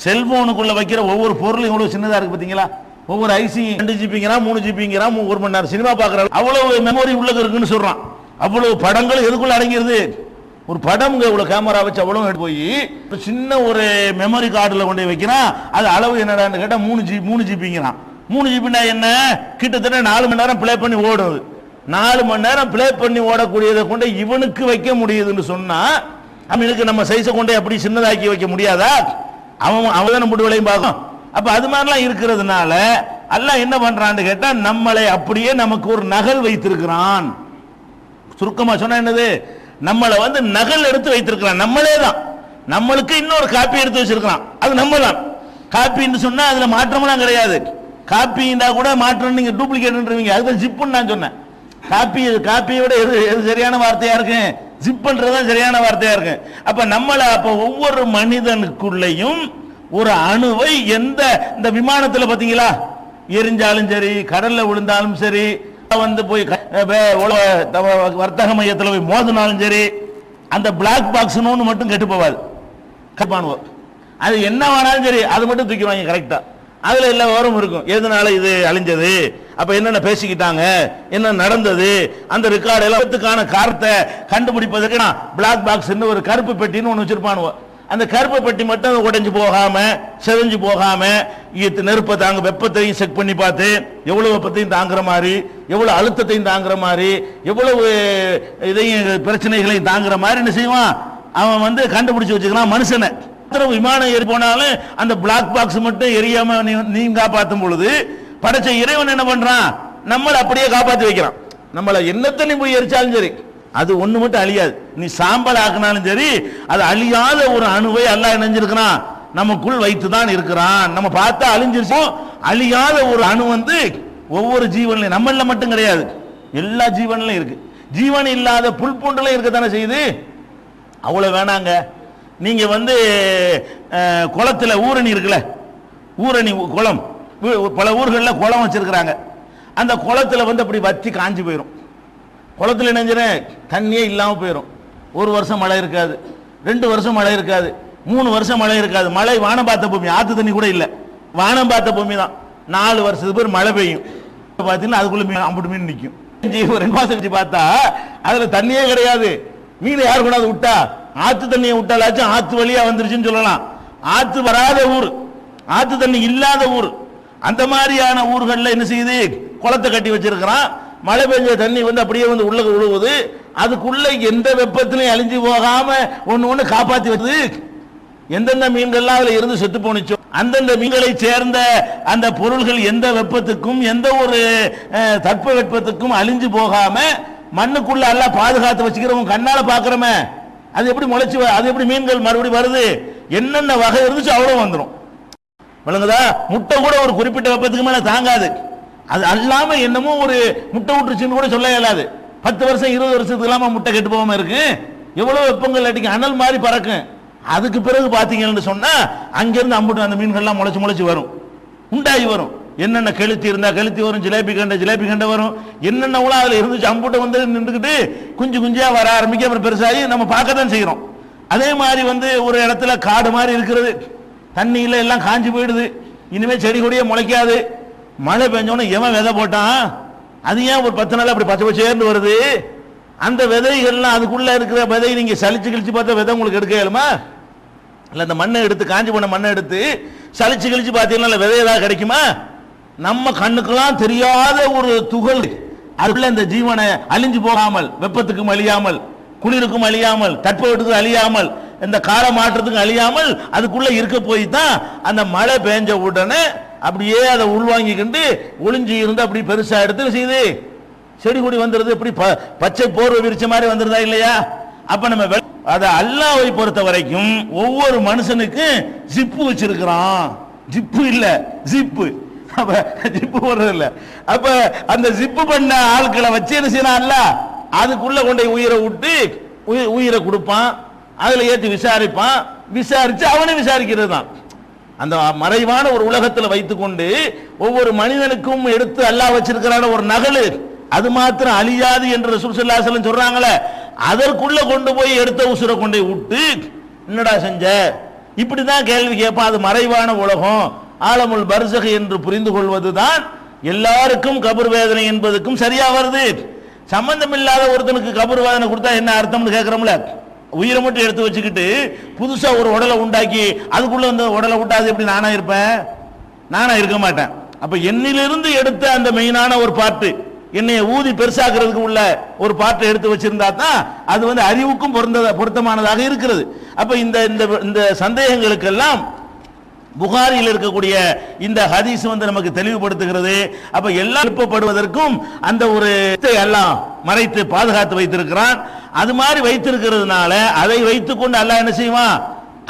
செல்போனுக்குள்ள வைக்கிற ஒவ்வொரு பொருளும் எவ்வளவு சின்னதா இருக்கு பாத்தீங்களா? ஒவ்வொரு ஐசி 2 ஜிபிங்கிறான், 3 ஜிபிங்கிறான், 1 மணி நேரம் சினிமா பாக்குற அவ்வளவு மெமரி உள்ள இருக்குன்னு சொல்றான். அவ்வளவு படங்கள் எதுக்குள்ள அடங்கிருது? ஒரு படம் இவ்வளவு கேமரா வச்சு அவ்வளவு எடுத்து போய் சின்ன ஒரு மெமரி கார்டுல கொண்டு வைக்கிறான். அது அளவு என்னடான்னு கேட்டா 3 ஜிபிங்கிறான். 3 ஜிபினா என்ன? கிட்டத்தட்ட 4 மணி நேரம் பிளே பண்ணி ஓடுது. 4 மணி நேரம் பிளே பண்ணி ஓடக்கூடியதை கொண்டு இவனுக்கு வைக்க முடியுதுன்னு சொன்னா, அவனுக்கு நம்ம சைஸை கொண்டே அப்படி சின்னதாக்கி வைக்க முடியாதா? அவன் நம்ம விலையும் பார்க்கும். அப்ப அது மாதிரிலாம் இருக்கிறதுனால அல்லாஹ் என்ன பண்றான்னு கேட்டா, நம்மளை அப்படியே நமக்கு ஒரு நகல் வைத்திருக்கிறான். சுருக்கமா சொன்னா என்னது? நம்மளை நகல் எடுத்து வைத்திருக்கிறான். நம்மளே தான், நம்மளுக்கு இன்னொரு காப்பி எடுத்து வச்சிருக்கிறான். அது நம்ம தான். காப்பின்னு சொன்னா அதுல மாற்றம்லாம் கிடையாது. காப்பிண்டா கூட மாற்றம், நீங்க டூப்ளிகேட்ன்றீங்க, அதுதான் ஜிப்புன்னு நான் சொன்னேன். காப்பியை விட எது சரியான வார்த்தையா இருக்கு? ஜிப் பண்றதுதான் சரியான வார்த்தையா இருக்கு. அப்ப ஒவ்வொரு மனிதனுக்குள்ளேயும் ஒரு அணுவை இந்த விமானத்துல பாத்தீங்களா, எரிஞ்சாலும் சரி, கடல்ல விழுந்தாலும் சரி, போய் வர்த்தக மையத்தில் போய் மோதினாலும் சரி, அந்த பிளாக் பாக்ஸ் மட்டும் கெட்டு போவாது. அது என்ன வேணாலும் சரி, அது மட்டும் தூக்கிடுவாங்க கரெக்டா. அதுல எல்லா விவரமும் இருக்கும். எதனால இது அழிஞ்சது, அப்ப என்னென்ன பேசிக்கிட்டாங்க, என்ன நடந்தது, அந்த ரெக்கார்டு எல்லாத்துக்கான காரணத்தை கண்டுபிடிப்பதற்கு பிளாக் பாக்ஸ் ஒரு கருப்பு பெட்டின்னு ஒன்று வச்சிருப்பானுவோ. அந்த கருப்பு பெட்டி மட்டும் உடைஞ்சு போகாம, செதஞ்சு போகாம, நெருப்பை தாங்க, வெப்பத்தையும் செக் பண்ணி பார்த்து எவ்வளவு வெப்பத்தையும் தாங்குற மாதிரி, எவ்வளவு அழுத்தத்தையும் தாங்குற மாதிரி, எவ்வளவு இதையும் பிரச்சனைகளையும் தாங்குற மாதிரி என்ன செய்வான் அவன் கண்டுபிடிச்சு வச்சுக்கிறான் மனுஷனை. விமானம் ஏறி போனாலும் அந்த பிளாக் பாக்ஸ் மட்டும் எரியாம நீங்க காப்பாற்றும் பொழுது படைச்ச இறைவன் என்ன பண்றான்? நம்மளை அப்படியே காப்பாற்றி வைக்கிறான். நம்மளை என்னத்தை நீ போய் எரிச்சாலும் சரி, அது ஒண்ணு மட்டும் அழியாது. நீ சாம்பல் ஆக்கினாலும் சரி, அது அழியாத ஒரு அணுவை அல்லாஹ் நினைஞ்சிருக்கிறான், நமக்குள் வைத்துதான் இருக்கிறான். நம்ம பார்த்தா அழிஞ்சிருச்சோம். அழியாத ஒரு அணு ஒவ்வொரு ஜீவன்லையும், நம்மள மட்டும் கிடையாது, எல்லா ஜீவன்லையும் இருக்கு. ஜீவன் இல்லாத புல் பூண்டுலையும் இருக்கத்தானே செய்யுது. அவ்வளவு வேணாங்க. நீங்க குளத்துல ஊரணி இருக்குல்ல, ஊரணி குளம், பல ஊர்களில் குளம் வச்சிருக்கிறாங்க. அந்த குளத்துல அப்படி வத்தி காஞ்சி போயிடும். குளத்துல நினைஞ்சிரு தண்ணியே இல்லாம போயிடும். 1 வருஷம் மழை இருக்காது, 2 வருஷம் மழை இருக்காது, 3 வருஷம் மழை இருக்காது. மழை வானம் பார்த்த பூமி, ஆத்து தண்ணி கூட இல்லை, வானம் பார்த்த பூமி தான். 4 வருஷத்துக்கு பேர் மழை பெய்யும். பார்த்தீங்கன்னா அதுக்குள்ள மீன் அம்புட்டு மீன் நிற்கும். 2 மாசம் கழிச்சு பார்த்தா அதுல தண்ணியே கிடையாது. மீன் யார் கொண்டாந்து விட்டா? ஆத்து தண்ணியை விட்டாலாச்சும் ஆத்து வழியா வந்துருச்சுன்னு சொல்லலாம். ஆத்து வராத ஊர், ஆத்து தண்ணி இல்லாத ஊர், அந்த மாதிரியான ஊர்கள்ல என்ன செய்யுது? குளத்தை கட்டி வச்சிருக்கிறான். மழை பெஞ்ச தண்ணி வந்து அப்படியே வந்து உள்ள விழுவுது. அதுக்குள்ள எந்த வெப்பத்திலையும் அழிஞ்சு போகாம ஒண்ணு காப்பாத்தி வச்சது. எந்தெந்த மீன்கள்லாம் அதுல இருந்து செத்து போனிச்சோ அந்தந்த மீன்களை சேர்ந்த அந்த பொருள்கள் எந்த வெப்பத்துக்கும் எந்த ஒரு தட்ப வெப்பத்துக்கும் அழிஞ்சு போகாம மண்ணுக்குள்ள எல்லாம் பாதுகாத்து வச்சுக்கிறவங்க கண்ணால பாக்குறமே, அது எப்படி முளைச்சு, அது எப்படி மீன்கள் மறுபடியும் வருது? என்னென்ன வகை இருந்துச்சு அவ்வளவு வந்துடும். விளங்குதா? முட்டை கூட ஒரு குறிப்பிட்ட வெப்பத்துக்கு மேல தாங்காது. அது அல்லாம என்னமோ ஒரு முட்டை விட்டுருச்சுன்னு கூட சொல்ல இயலாது. 10 வருஷம் 20 வருஷத்துக்கு இல்லாம முட்டை கெட்டு போகாம இருக்கு. எவ்வளவு வெப்பங்கள் அடிக்கும், அனல் மாதிரி பறக்கும். அதுக்கு பிறகு பாத்தீங்கன்னு சொன்னா அங்கிருந்து அம்புட்டு அந்த மீன்கள்லாம் முளைச்சு வரும், உண்டாகி வரும். என்னென்ன கெளுத்தி இருந்தா கெளுத்தி வரும், ஜிலேபி கண்டை வரும். என்னென்ன அதுல இருந்துச்சு அம்புட்டை வந்து நின்றுக்கிட்டு குஞ்சு குஞ்சியா வர ஆரம்பிக்க அப்புறம் பெருசாகி நம்ம பார்க்க தான் செய்யறோம். அதே மாதிரி வந்து ஒரு இடத்துல காடு மாதிரி இருக்கிறது, தண்ணியில எல்லாம் காஞ்சி போயிடுது, இனிமே செடி கொடியே முளைக்காது. மழை பெஞ்சோன்னு எவன் விதை போட்டான்? அது ஏன் ஒரு 10 நாள் அப்படி பச்சை பச்சேர்ந்து வருது? அந்த விதைகள்லாம் அதுக்குள்ள இருக்கிற விதை நீங்க சலிச்சு கழிச்சு பார்த்தா விதை உங்களுக்கு எடுக்க இயலுமா? இல்ல அந்த மண்ணை எடுத்து காஞ்சி போன மண்ணை எடுத்து சலிச்சு கழிச்சு பார்த்தீங்கன்னா விதை ஏதாவது கிடைக்குமா? நம்ம கண்ணுக்கெல்லாம் தெரியாத ஒரு துகள் அதுக்குள்ள இந்த ஜீவனை அழிஞ்சு போகாமல், வெப்பத்துக்கும் அழியாமல், குளிருக்கும் அழியாமல், தட்பவெட்டுக்கும் அழியாமல், இந்த கால மாற்றத்துக்கும் அழியாமல் அதுக்குள்ள இருக்க போய் தான் அந்த மழை பெஞ்ச உடனே அப்படியே அதை உள்வாங்கிக்கிண்டு ஒளிஞ்சு இருந்து அப்படி பெருசா எடுத்து செய்து செடி கொடி வந்துருது. இப்படி பச்சை போர்வை விரிச்ச மாதிரி வந்துருதா இல்லையா? அப்ப நம்ம அதை அல்லாஹ்வை பொறுத்த வரைக்கும் ஒவ்வொரு மனுஷனுக்கும் ஜிப்பு வச்சிருக்கிறான். ஜிப்பு இல்ல, ஜிப்பு. அப்ப ஜிப்பு போடுறது இல்ல. அப்ப அந்த ஜிப்பு பண்ண ஆட்களை வச்சு என்ன செய்யறான்ல, அதுக்குள்ள கொண்டு உயிரை விட்டு உயிரை கொடுப்பான், அதுல ஏற்றி விசாரிப்பான், விசாரிச்சு அவனை விசாரிக்கிறது தான். அந்த மறைவான ஒரு உலகத்தில் வைத்துக்கொண்டு ஒவ்வொரு மனிதனுக்கும் எடுத்து அல்லாஹ் வச்சிருக்கிறான ஒரு நகலு, அது மாத்திரம் அழியாது என்று ரசூல் ஸல்லல்லாஹு அலைஹி வஸல்லம் சொல்றாங்களே, அதற்குள்ள கொண்டு போய் எடுத்த உசுரை கொண்டு விட்டு என்னடா செஞ்ச இப்படிதான் கேள்வி கேட்பான். அது மறைவான உலகம், ஆலமுல் பர்ஸக் என்று புரிந்து கொள்வதுதான் எல்லாருக்கும் கபர் வேதனை என்பதுக்கும் சரியா வருது. சம்பந்தம் இல்லாத ஒருத்தனுக்கு கபர் வேதனை கொடுத்தா என்ன அர்த்தம்னு கேட்கிறோம்ல. உயிரை மட்டும் எடுத்து வச்சுக்கிட்டு புதுசா ஒரு உடலை உண்டாக்கி அதுக்குள்ள வந்து உடலை விட்டாது எப்படி நானா இருப்பேன்? நானா இருக்க மாட்டேன். அப்ப என்னிலிருந்து எடுத்த அந்த மெயினான ஒரு பாட்டு, என்னைய ஊதி பெருசாக்குறதுக்கு உள்ள ஒரு பாட்டை எடுத்து வச்சிருந்தா தான் அது வந்து அறிவுக்கும் பொருத்தமானதாக இருக்கிறது. அப்ப இந்த சந்தேகங்களுக்கெல்லாம் புகாரியில் இருக்கக்கூடிய இந்த ஹதீஸ் வந்து நமக்கு தெளிவுபடுத்துகிறது. அப்ப எல்லாம் எழுப்பப்படுவதற்கும் அந்த ஒரு எல்லாம் மறைத்து பாதுகாத்து வைத்திருக்கிறான். அது மாதிரி வைத்திருக்கிறதுனால அதை வைத்துக்கொண்டு அல்லாஹ் என்ன செய்வான்?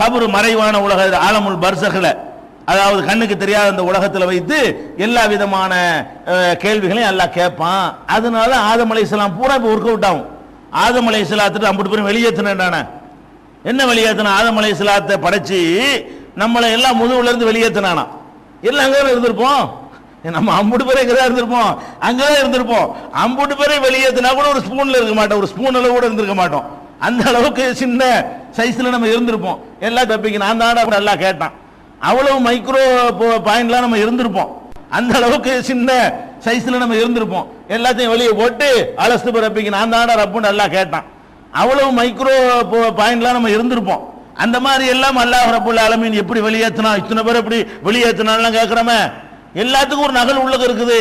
கபரு மறைவான உலக ஆலமுல் பர்ஸக்ல, அதாவது கண்ணுக்கு தெரியாத அந்த உலகத்தில் வைத்து எல்லா விதமான கேள்விகளையும் அல்லாஹ் கேட்பான். அதனால ஆதம் அலைஹிஸ்ஸலாம் பூரா இப்போ ஒர்க் அவுட் ஆகும். ஆதம் அலைஹிஸ்ஸலாத்துட்டு அம்புட்டு பேரும் வெளியேற்றினான என்ன வெளியேற்றின? ஆதம் அலைஹிஸ்ஸலாத்தை படைச்சு நம்மளை எல்லாம் முதுகுல இருந்து வெளியேற்றினானா. எல்லாம் அங்கே இருந்திருப்போம், நம்ம அம்புட்டு பேரே இங்கதான் இருந்திருப்போம், அங்கதான் இருந்திருப்போம். அம்புட்டு பேரை வெளியேற்றினா கூட ஒரு ஸ்பூன்ல இருக்க மாட்டோம், ஒரு ஸ்பூன் அளவு கூட இருந்திருக்க மாட்டோம். அந்த அளவுக்கு சின்ன சைஸ்ல நம்ம இருந்திருப்போம். எல்லாம் தப்பிக்கு நான் தான் நல்லா கேட்டான். அவ்வளவு மைக்ரோ பாயிண்ட்லாம் நம்ம இருந்திருப்போம். அந்த அளவுக்கு சின்ன சைஸ்ல நம்ம இருந்திருப்போம். எல்லாத்தையும் வெளியே போட்டு அலஸ்து பிறப்பிக்கு நான் தாண்டா ரப்புன்னு நல்லா கேட்டான். அவ்வளவு மைக்ரோ பாயிண்ட்லாம் நம்ம இருந்திருப்போம். அந்த மாதிரி எல்லாம் அல்லாஹ் ரப்புல் ஆலமீன் எப்படி வெளியேற்றினா, இத்தனை பேர் எப்படி வெளியேற்றினாலும் கேட்கிறோமே. எல்லாத்துக்கும் ஒரு நகல் உள்ளது இருக்குது.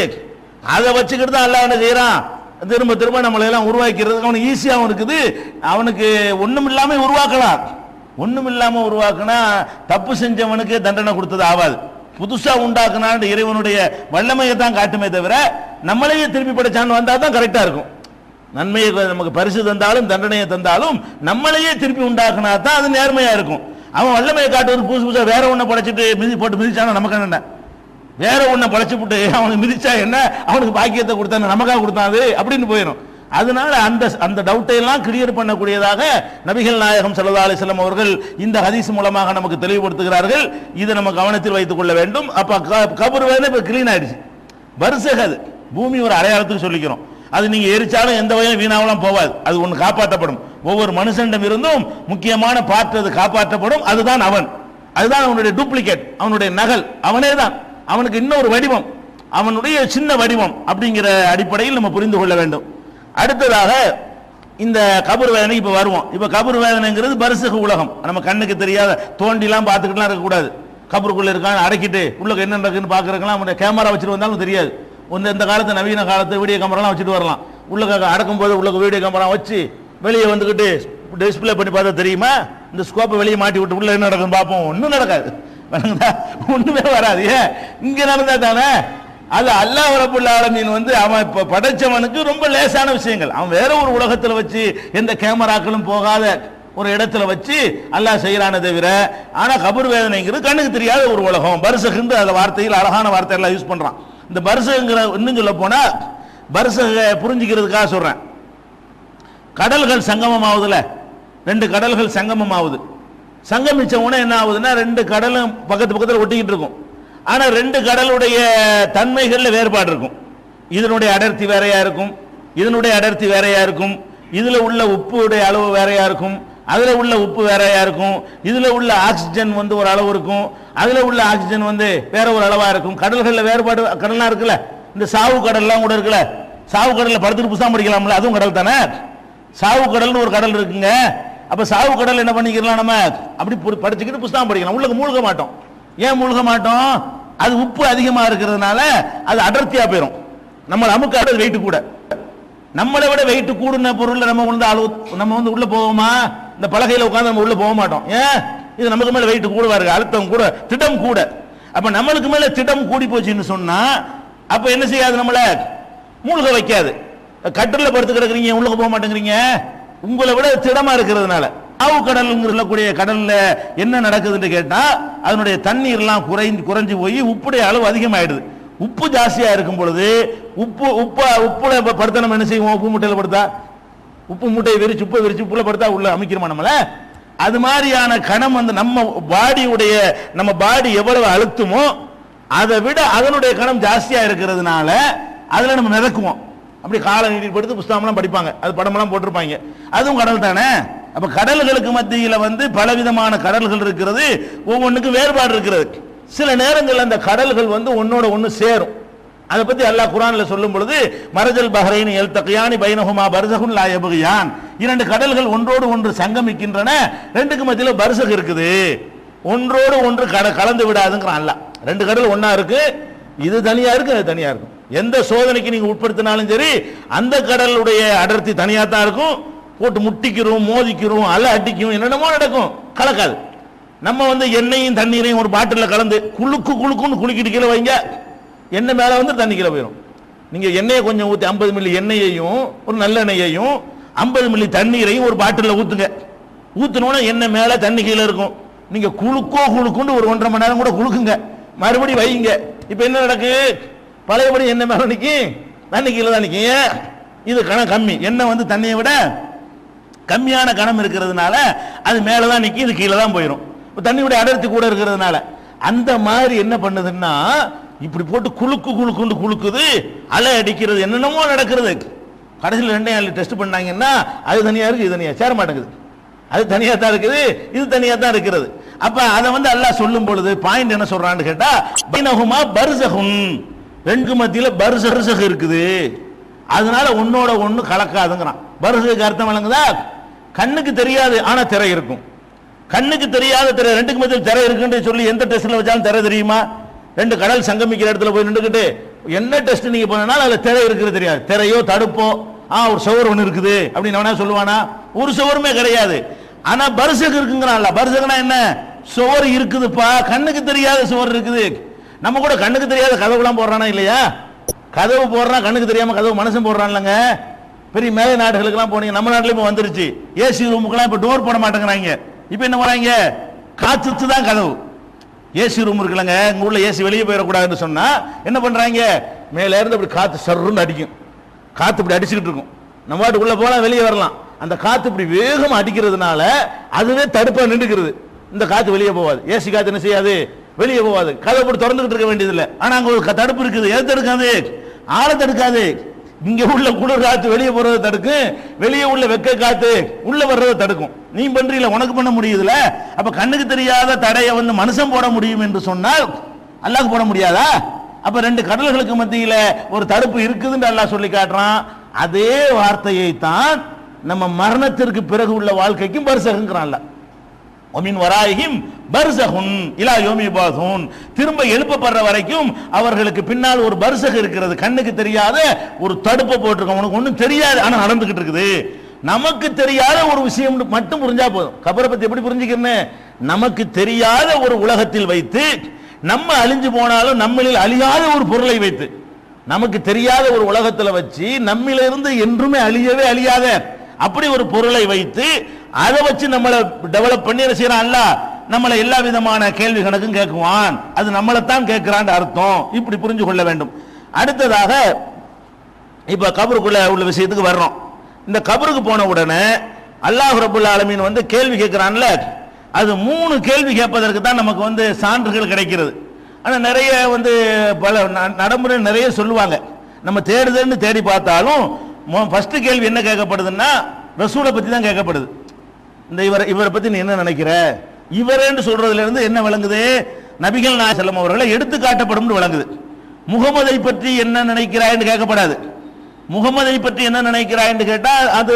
அதை வச்சுக்கிட்டு தான் அல்லாஹ் என்ன செய்யறான்? திரும்ப திரும்ப நம்மளை எல்லாம் உருவாக்கிறது அவனுக்கு ஈஸியாகவும் இருக்குது. அவனுக்கு ஒண்ணும் இல்லாம உருவாக்கலாம். ஒண்ணும் இல்லாம உருவாக்குனா தப்பு செஞ்சவனுக்கு தண்டனை கொடுத்தது ஆகாது. புதுசா உண்டாக்குனான் இறைவனுடைய வல்லமையை தான் காட்டுமே தவிர நம்மளையே திருப்பி படைச்சான்னு வந்தா தான் கரெக்டா இருக்கும். நன்மையை நமக்கு பரிசு தந்தாலும் தண்டனையை தந்தாலும் நம்மளையே திருப்பி உண்டாக்குனா தான் அது நேர்மையா இருக்கும். அவன் வல்லமையை காட்டுவது புதுசு புதுசா வேற ஒன்றை படைச்சிட்டு போட்டு மிதிச்சானா நமக்கு என்ன? வேற ஒன்றை படைச்சு போட்டு அவனுக்கு மிதிச்சா என்ன, அவனுக்கு பாக்கியத்தை கொடுத்தான நமக்காக கொடுத்தாது அப்படின்னு போயிடும். அதனால அந்த டவுட்டை எல்லாம் கிளியர் பண்ணக்கூடியதாக நபிகள் நாயகம் ஸல்லல்லாஹு அலைஹி வஸல்லம் அவர்கள் இந்த ஹதீஸ் மூலமாக நமக்கு தெளிவுபடுத்துகிறார்கள். இதை நம்ம கவனத்தில் வைத்துக் கொள்ள வேண்டும். அப்ப கபர் வேலை இப்ப கிளீன் ஆயிடுச்சு. பர்ஸக் அது பூமி ஒரு அடையாளத்துக்கு சொல்லிக்கிறோம். அது நீங்க எரிச்சாலும் எந்த வகையும் வீணாவெல்லாம் போவாது. அது ஒன்று காப்பாற்றப்படும். ஒவ்வொரு மனுஷனிடம் இருந்தும் முக்கியமான பாட்டு அது காப்பாற்றப்படும். அதுதான் அவன், அதுதான் அவனுடைய டூப்ளிகேட், அவனுடைய நகல் அவனே தான். அவனுக்கு இன்னொரு வடிவம், அவனுடைய சின்ன வடிவம் அப்படிங்கிற அடிப்படையில் நம்ம புரிந்து கொள்ள வேண்டும். அடுத்ததாக இந்த கபர் வேதனை இப்ப வருவோம். இப்ப கபர் வேதனைங்கிறது பரிசுக உலகம், நம்ம கண்ணுக்கு தெரியாத தோண்டிலாம் பார்த்துக்கிட்டுலாம் இருக்கக்கூடாது. கபருக்குள்ள இருக்கான்னு அடக்கிட்டு உள்ள என்ன நடக்குன்னு பாக்குறதுக்கெல்லாம் கேமரா வச்சுட்டு வந்தாலும் தெரியாது. இந்த காலத்து நவீன காலத்து வீடியோ கேமராலாம் வச்சுட்டு வரலாம். உள்ள அடக்கும் போது உள்ள வீடியோ கேமரா வச்சு வெளியே வந்துகிட்டு டிஸ்பிளே பண்ணி பார்த்தா தெரியுமா? இந்த ஸ்கோப்பை வெளியே மாட்டி விட்டு உள்ள என்ன நடக்கும் பார்ப்போம். ஒன்றும் நடக்காது, ஒண்ணுமே வராது. ஏன் இங்க நடந்தா தானே. அது அல்லாஹ் ரப்பல் ஆலமீன் அவன் இப்ப படைச்சவனுக்கு ரொம்ப லேசான விஷயங்கள். அவன் வேற ஒரு உலகத்துல வச்சு எந்த கேமராக்களும் போகாத ஒரு இடத்துல வச்சு அல்லாஹ் செய்யறானே தவிர, ஆனா கபர் வேதனைங்கிறது கண்ணுக்கு தெரியாத ஒரு உலகம். பர்சஹ்ன்ற அந்த வார்த்தையில் அழகான வார்த்தை எல்லாம் யூஸ் பண்றான். இந்த பர்சஹ்ங்கிற இன்னும் சொல்ல போனா பர்சஹ புரிஞ்சுக்கிறதுக்காக சொல்றேன். கடல்கள் சங்கமம் ஆகுதுல, 2 கடல்கள் சங்கமம் ஆகுது. சங்கமிச்ச உடனே என்ன ஆகுதுன்னா 2 கடலும் பக்கத்து பக்கத்தில் ஒட்டிக்கிட்டு இருக்கும். ஆனா 2 கடலுடைய தன்மைகள்ல வேறுபாடு இருக்கும். இதனுடைய அடர்த்தி வேறையா இருக்கும், இதனுடைய அடர்த்தி வேறையா இருக்கும், இதுல உள்ள உப்புடைய அளவு வேறையா இருக்கும், அதுல உள்ள உப்பு வேறையா இருக்கும், இதுல உள்ள ஆக்சிஜன் ஒரு அளவு இருக்கும், அதுல உள்ள ஆக்சிஜன் வேற ஒரு அளவா இருக்கும். கடல்கள்ல வேறுபாடு கடல்லாம் இருக்குல்ல. இந்த சாவு கடல்லாம் கூட இருக்குல்ல. சாவு கடல்ல படுத்துட்டு புத்தகம் படிக்கலாம்ல, அதுவும் கடல் தானே. சாவு கடல்னு ஒரு கடல் இருக்குங்க. அப்ப சாவு கடல் என்ன பண்ணிக்கலாம், நம்ம அப்படி படிச்சுக்கிட்டு புத்தகம் படிக்கலாம், உள்ள மூழ்க மாட்டோம். ஏன் மூழ்க மாட்டோம்? அது உப்பு அதிகமா இருக்கிறதுனால அது அடர்த்தியா போயிடும். நம்ம அமுக்க வெயிட் கூட, நம்மளை விட வெயிட் கூடுன பொருள் நம்ம உள்ள போவோமா? இந்த பலகையில உட்கார்ந்து நம்ம உள்ள போக மாட்டோம். ஏன்? இது நமக்கு மேல வெயிட் கூடவா இருக்கு, அழுத்தம் கூட, திடம் கூட. அப்ப நம்மளுக்கு மேல திடம் கூடி போச்சுன்னு சொன்னா அப்ப என்ன செய்யாது, நம்மள மூழ்க வைக்காது. கட்டில படுத்து கிடக்குறீங்க, உள்ளுக்கு போக மாட்டேங்கிறீங்க, உங்களை விட திடமா இருக்கிறதுனால. ஆவு கடல் சொல்லக்கூடிய கடல்ல என்ன நடக்குதுன்னு கேட்டா அதனுடைய தண்ணீர் எல்லாம் குறைஞ்சு போய் உப்புடைய அளவு அதிகமாயிடுது. உப்பு ஜாஸ்தியா இருக்கும் பொழுது உப்புல படுத்த நம்ம என்ன செய்வோம்? உப்பு மூட்டையில படுத்தா, உப்பு மூட்டையை விரிச்சு உப்பை விரிச்சு உப்புல படுத்தா உள்ள அமைக்கிறோமா நம்மள? அது மாதிரியான கணம் நம்ம பாடி எவ்வளவு அழுத்துமோ அதை விட அதனுடைய கணம் ஜாஸ்தியா இருக்கிறதுனால அதுல நம்ம மிதக்குவோம். அப்படி காலை நீட்டி படுத்து புஸ்தகம்லாம் படிப்பாங்க, அது படமெல்லாம் போட்டிருப்பாங்க. அதுவும் கடல் தானே. அப்ப கடல்களுக்கு மத்தியில பலவிதமான கடல்கள் இருக்கிறது, ஒவ்வொன்றுக்கும் வேறுபாடு இருக்கிறது. சில நேரங்கள் அந்த கடல்கள் ஒன்னோட ஒன்று சேரும். அதை பத்தி அல்லாஹ் குர்ஆன்ல சொல்லும் பொழுது மரஜல் பஹ்ரைன் யல்தகியானி பைனஹுமா பர்ஸகுன் லா யப்கியான், 2 கடல்கள் ஒன்றோடு ஒன்று சங்கமிக்கின்றன, 2க்கு மத்தியில பர்ஸக் இருக்குது, ஒன்றோடு ஒன்று கலந்து விடாதுங்கிறான் அல்லாஹ். 2 கடல் ஒண்ணா இருக்கு, இது தனியா இருக்கு, அது தனியா இருக்கும். எந்த சோதனைக்கு நீங்க உட்படுத்தினாலும் சரி அந்த கடலுடைய அடர்த்தி தனியா தான் இருக்கும். போட்டு முட்டிக்கிறோம், மோதிக்கிறோம், அலை அடிக்கும், என்னென்னமோ நடக்கும், கலக்காது. நம்ம எண்ணெயும் தண்ணீரையும் ஒரு பாட்டில் கலந்து குளுக்குன்னு குளிக்கிட்டு கீழே வைங்க, எண்ணெய் மேல தண்ணி கீழே போயிடும். நீங்க எண்ணெயை கொஞ்சம் ஊற்றி 50 மில்லி எண்ணெயையும் ஒரு நல்லெண்ணெயையும் 50 மில்லி தண்ணீரையும் ஒரு பாட்டில் ஊத்துங்க. ஊத்துனோன்னா எண்ணெய் மேல தண்ணி கீழே இருக்கும். நீங்க குளுக்குன்னு ஒரு 1.5 மணி நேரம் கூட குளுக்குங்க, மறுபடியும் வைங்க. இப்ப என்ன நடக்கு? பழையபடி எண்ணெய் மேல நிற்கும், தண்ணி கீழே தான் நிற்கும். இது கணம் கம்மி, எண்ணெய் தண்ணியை விட கம்மியான கணம் இருக்கிறதுனால அது மேலதான் நிற்கும், இது கீழே தான் போயிடும். தண்ணியுடைய அடர்த்தி கூட இருக்கிறதுனால அந்த மாதிரி என்ன பண்ணுதுன்னா இப்படி போட்டு குளுக்குது, அலை அடிக்கிறது, என்னென்னமோ நடக்கிறது. கடைசியில் 2 டெஸ்ட் பண்ணாங்கன்னா அது தனியா இருக்கு, இது தனியா சேர மாட்டேங்குது. அது தனியா தான் இருக்குது, இது தனியா தான் இருக்கிறது. அப்ப அதை அல்லாஹ் சொல்லும் பொழுது பாயிண்ட் என்ன சொல்றான்னு கேட்டா பைனஹுமா பர்ஸகுன், 2க்கு மத்தியில பர்ஸக் இருக்குது, அதனால ஒன்னோட ஒண்ணு கலக்காதுங்கிறான். பர்ஸுக்கு அர்த்தம் வழங்குதா? கண்ணுக்கு தெரியாது ஆனா திரை இருக்கும். கண்ணுக்கு தெரியாத திரை, 2க்கு மத்தியில் திரை இருக்குன்னு சொல்லி எந்த டெஸ்ட்ல வச்சாலும் திரை தெரியுமா? 2 கடல் சங்கமிக்கிற இடத்துல போய் நின்றுக்கிட்டு என்ன டெஸ்ட் நீங்க பண்ணனாலும் அதுல திரை இருக்கிறது தெரியாது. திரையோ தடுப்போ ஒரு சுவர் ஒன்று இருக்குது அப்படின்னு அவனா சொல்லுவானா? ஒரு சுவருமே கிடையாது. ஆனா பர்ஸக் இருக்குங்கிறான்ல. பர்ஸக்னா என்ன? சுவர் இருக்குதுப்பா, கண்ணுக்கு தெரியாத சுவர் இருக்குது. நம்ம கூட கண்ணுக்கு தெரியாத கதவுலாம் போடுறானா இல்லையா? கதவு போடுறான், கண்ணுக்கு தெரியாம கதவு மனுஷன் போடுறான்லங்க. பெரிய மேலை நாடுகளுக்கெல்லாம் போனீங்க, நம்ம நாட்டில இப்ப வந்துருச்சு. ஏசி ரூமுக்கெல்லாம் இப்ப டோர் போட மாட்டேங்கிறாங்க. இப்ப என்ன பண்றாங்க? காத்துச்சு தான் கதவு. ஏசி ரூம் இருக்குல்லங்க, உங்க உள்ள ஏசி வெளியே போயிடக்கூடாதுன்னு சொன்னா என்ன பண்றாங்க? மேல இருந்து அப்படி காத்து சர்ருன்னு அடிக்கும், காத்து இப்படி அடிச்சுக்கிட்டு இருக்கும். நம்ம வாட்டு உள்ள போலாம், வெளியே வரலாம். அந்த காத்து இப்படி வேகமா அடிக்கிறதுனால அதுவே தடுப்பா நின்றுக்கிறது. இந்த காத்து வெளியே போவாது, ஏசி காத்து என்ன செய்யாது, வெளியே போவாது. கதை போட்டு திறந்துகிட்டு இருக்க வேண்டியதில்லை. ஆனா அங்க ஒரு தடுப்பு இருக்குது. எது தடுக்காது? ஆளை தடுக்காது. இங்க உள்ள குளிர் காத்து வெளியே போறதை தடுக்கும், வெளியே உள்ள வெக்க காத்து உள்ள வர்றதை தடுக்கும். நீ பண்றீல, உனக்கு பண்ண முடியுதுல. அப்ப கண்ணுக்கு தெரியாத தடையை மனுஷன் போட முடியும் என்று சொன்னால் அல்லாஹ்க்கு போட முடியாதா? அப்ப ரெண்டு கடல்களுக்கு மத்தியில ஒரு தடுப்பு இருக்குதுன்னு அல்லாஹ் சொல்லி காட்டுறான். அதே வார்த்தையை தான் நம்ம மரணத்திற்கு பிறகு உள்ள வாழ்க்கைக்கும் பர்சகுங்கிறான்ல. ஒமின் வராயிஹிம் பர்சகுன் இலா யௌமி யுபாஸூன், திரும்ப எழுப்பப்படுற வரைக்கும் அவர்களுக்கு பின்னால் ஒரு பர்சக் இருக்கிறது. கண்ணுக்கு தெரியாத ஒரு தடுப்பை போட்டிருக்கோம். உனக்கு ஒன்றும் தெரியாது, ஆனா நடந்துகிட்டு இருக்குது. நமக்கு தெரியாத ஒரு விஷயம் மட்டும் புரிஞ்சா போதும். கபரை பத்தி எப்படி புரிஞ்சுக்கிறேன்னு, நமக்கு தெரியாத ஒரு உலகத்தில் வைத்து, நம்ம அழிஞ்சு போனாலும் நம்மளில் அழியாத ஒரு பொருளை வைத்து, நமக்கு தெரியாத ஒரு உலகத்தில் வச்சு நம்மிலிருந்து என்றுமே அழியவே அழியாத அப்படி ஒரு பொருளை வைத்து அதை வச்சு நம்மளை டெவலப் பண்ணி என்ன செய்யறான் அல்லாஹ், நம்மளை எல்லா விதமான கேள்வி கணக்கும் கேட்குவான். அது நம்மளை தான் கேட்கிறான் அர்த்தம். இப்படி புரிஞ்சு கொள்ள வேண்டும். அடுத்ததாக இப்ப கபருக்குள்ள உள்ள விஷயத்துக்கு வர்றோம். இந்த கபருக்கு போன உடனே அல்லாஹ் ரப்பல் ஆலமீன் கேள்வி கேட்கிறான்ல, அது 3 கேள்வி கேட்பதற்கு தான் நமக்கு சான்றுகள் கிடைக்கிறது. ஆனால் நிறைய பல நடைமுறை நிறைய சொல்லுவாங்க. நம்ம தேடுதல்னு தேடி பார்த்தாலும் ஃபர்ஸ்ட் கேள்வி என்ன கேட்கப்படுதுன்னா ரசூலை பத்தி தான் கேட்கப்படுது. இந்த இவரை பத்தி நீ என்ன நினைக்கிற, இவரேன்னு சொல்றதுல இருந்து என்ன விளங்குது, நபிகள் நாயகம் ஸல்லல்லாஹு அவர்களை எடுத்து காட்டப்படும் விளங்குது. முகமதை பற்றி என்ன நினைக்கிறாய் என்று கேட்கப்படாது. முகமதை பற்றி என்ன நினைக்கிறாய் என்று கேட்டால் அது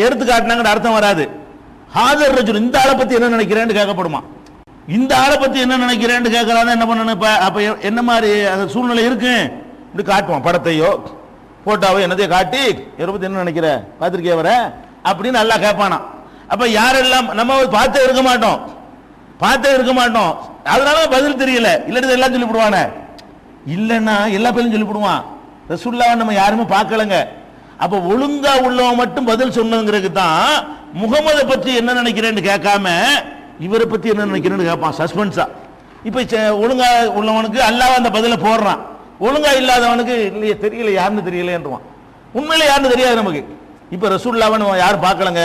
எடுத்து காட்டினாங்க அர்த்தம் வராது. ஹாதர் ரஜுல், இந்த ஆளை பத்தி என்ன நினைக்கிறேன்னு கேட்கப்படுமா. இந்த ஆளை பத்தி என்ன நினைக்கிறேன்னு கேட்கறாங்க. என்ன பண்ணணும், அப்ப என்ன மாதிரி சூழ்நிலை இருக்கு, இப்படி காட்டுவான் படத்தையோ போட்டோவோ என்னத்தையோ காட்டி இவரை பத்தி என்ன நினைக்கிற, பார்த்திருக்கே வர அப்படின்னு நல்லா கேட்பானா. அப்ப யாரெல்லாம் நம்ம பார்த்தே இருக்க மாட்டோம், அதனால பதில் தெரியல, இல்லாட்டி எல்லாம் சொல்லி விடுவான, இல்லைன்னா எல்லா பேரும் சொல்லி விடுவான். ரசூலுல்லாஹ் நம்ம யாருமே பார்க்கலங்க. அப்ப ஒழுங்கா உள்ளவன் மட்டும் பதில் சொன்னதுங்கிறது தான் முகமதை பற்றி என்ன நினைக்கிறேன்னு கேட்காம இவரை பத்தி என்ன நினைக்கிறேன்னு கேட்பான் சஸ்பென்ஸா. இப்ப ஒழுங்கா உள்ளவனுக்கு அல்லாஹ் அந்த பதில போடுறான், ஒழுங்கா இல்லாதவனுக்கு இல்லையே தெரியல, யாருன்னு தெரியலன்றான். உண்மையில யாருன்னு தெரியாது நமக்கு. இப்ப ரசூலுல்லாஹ் நம்ம யாரும் பார்க்கலங்க,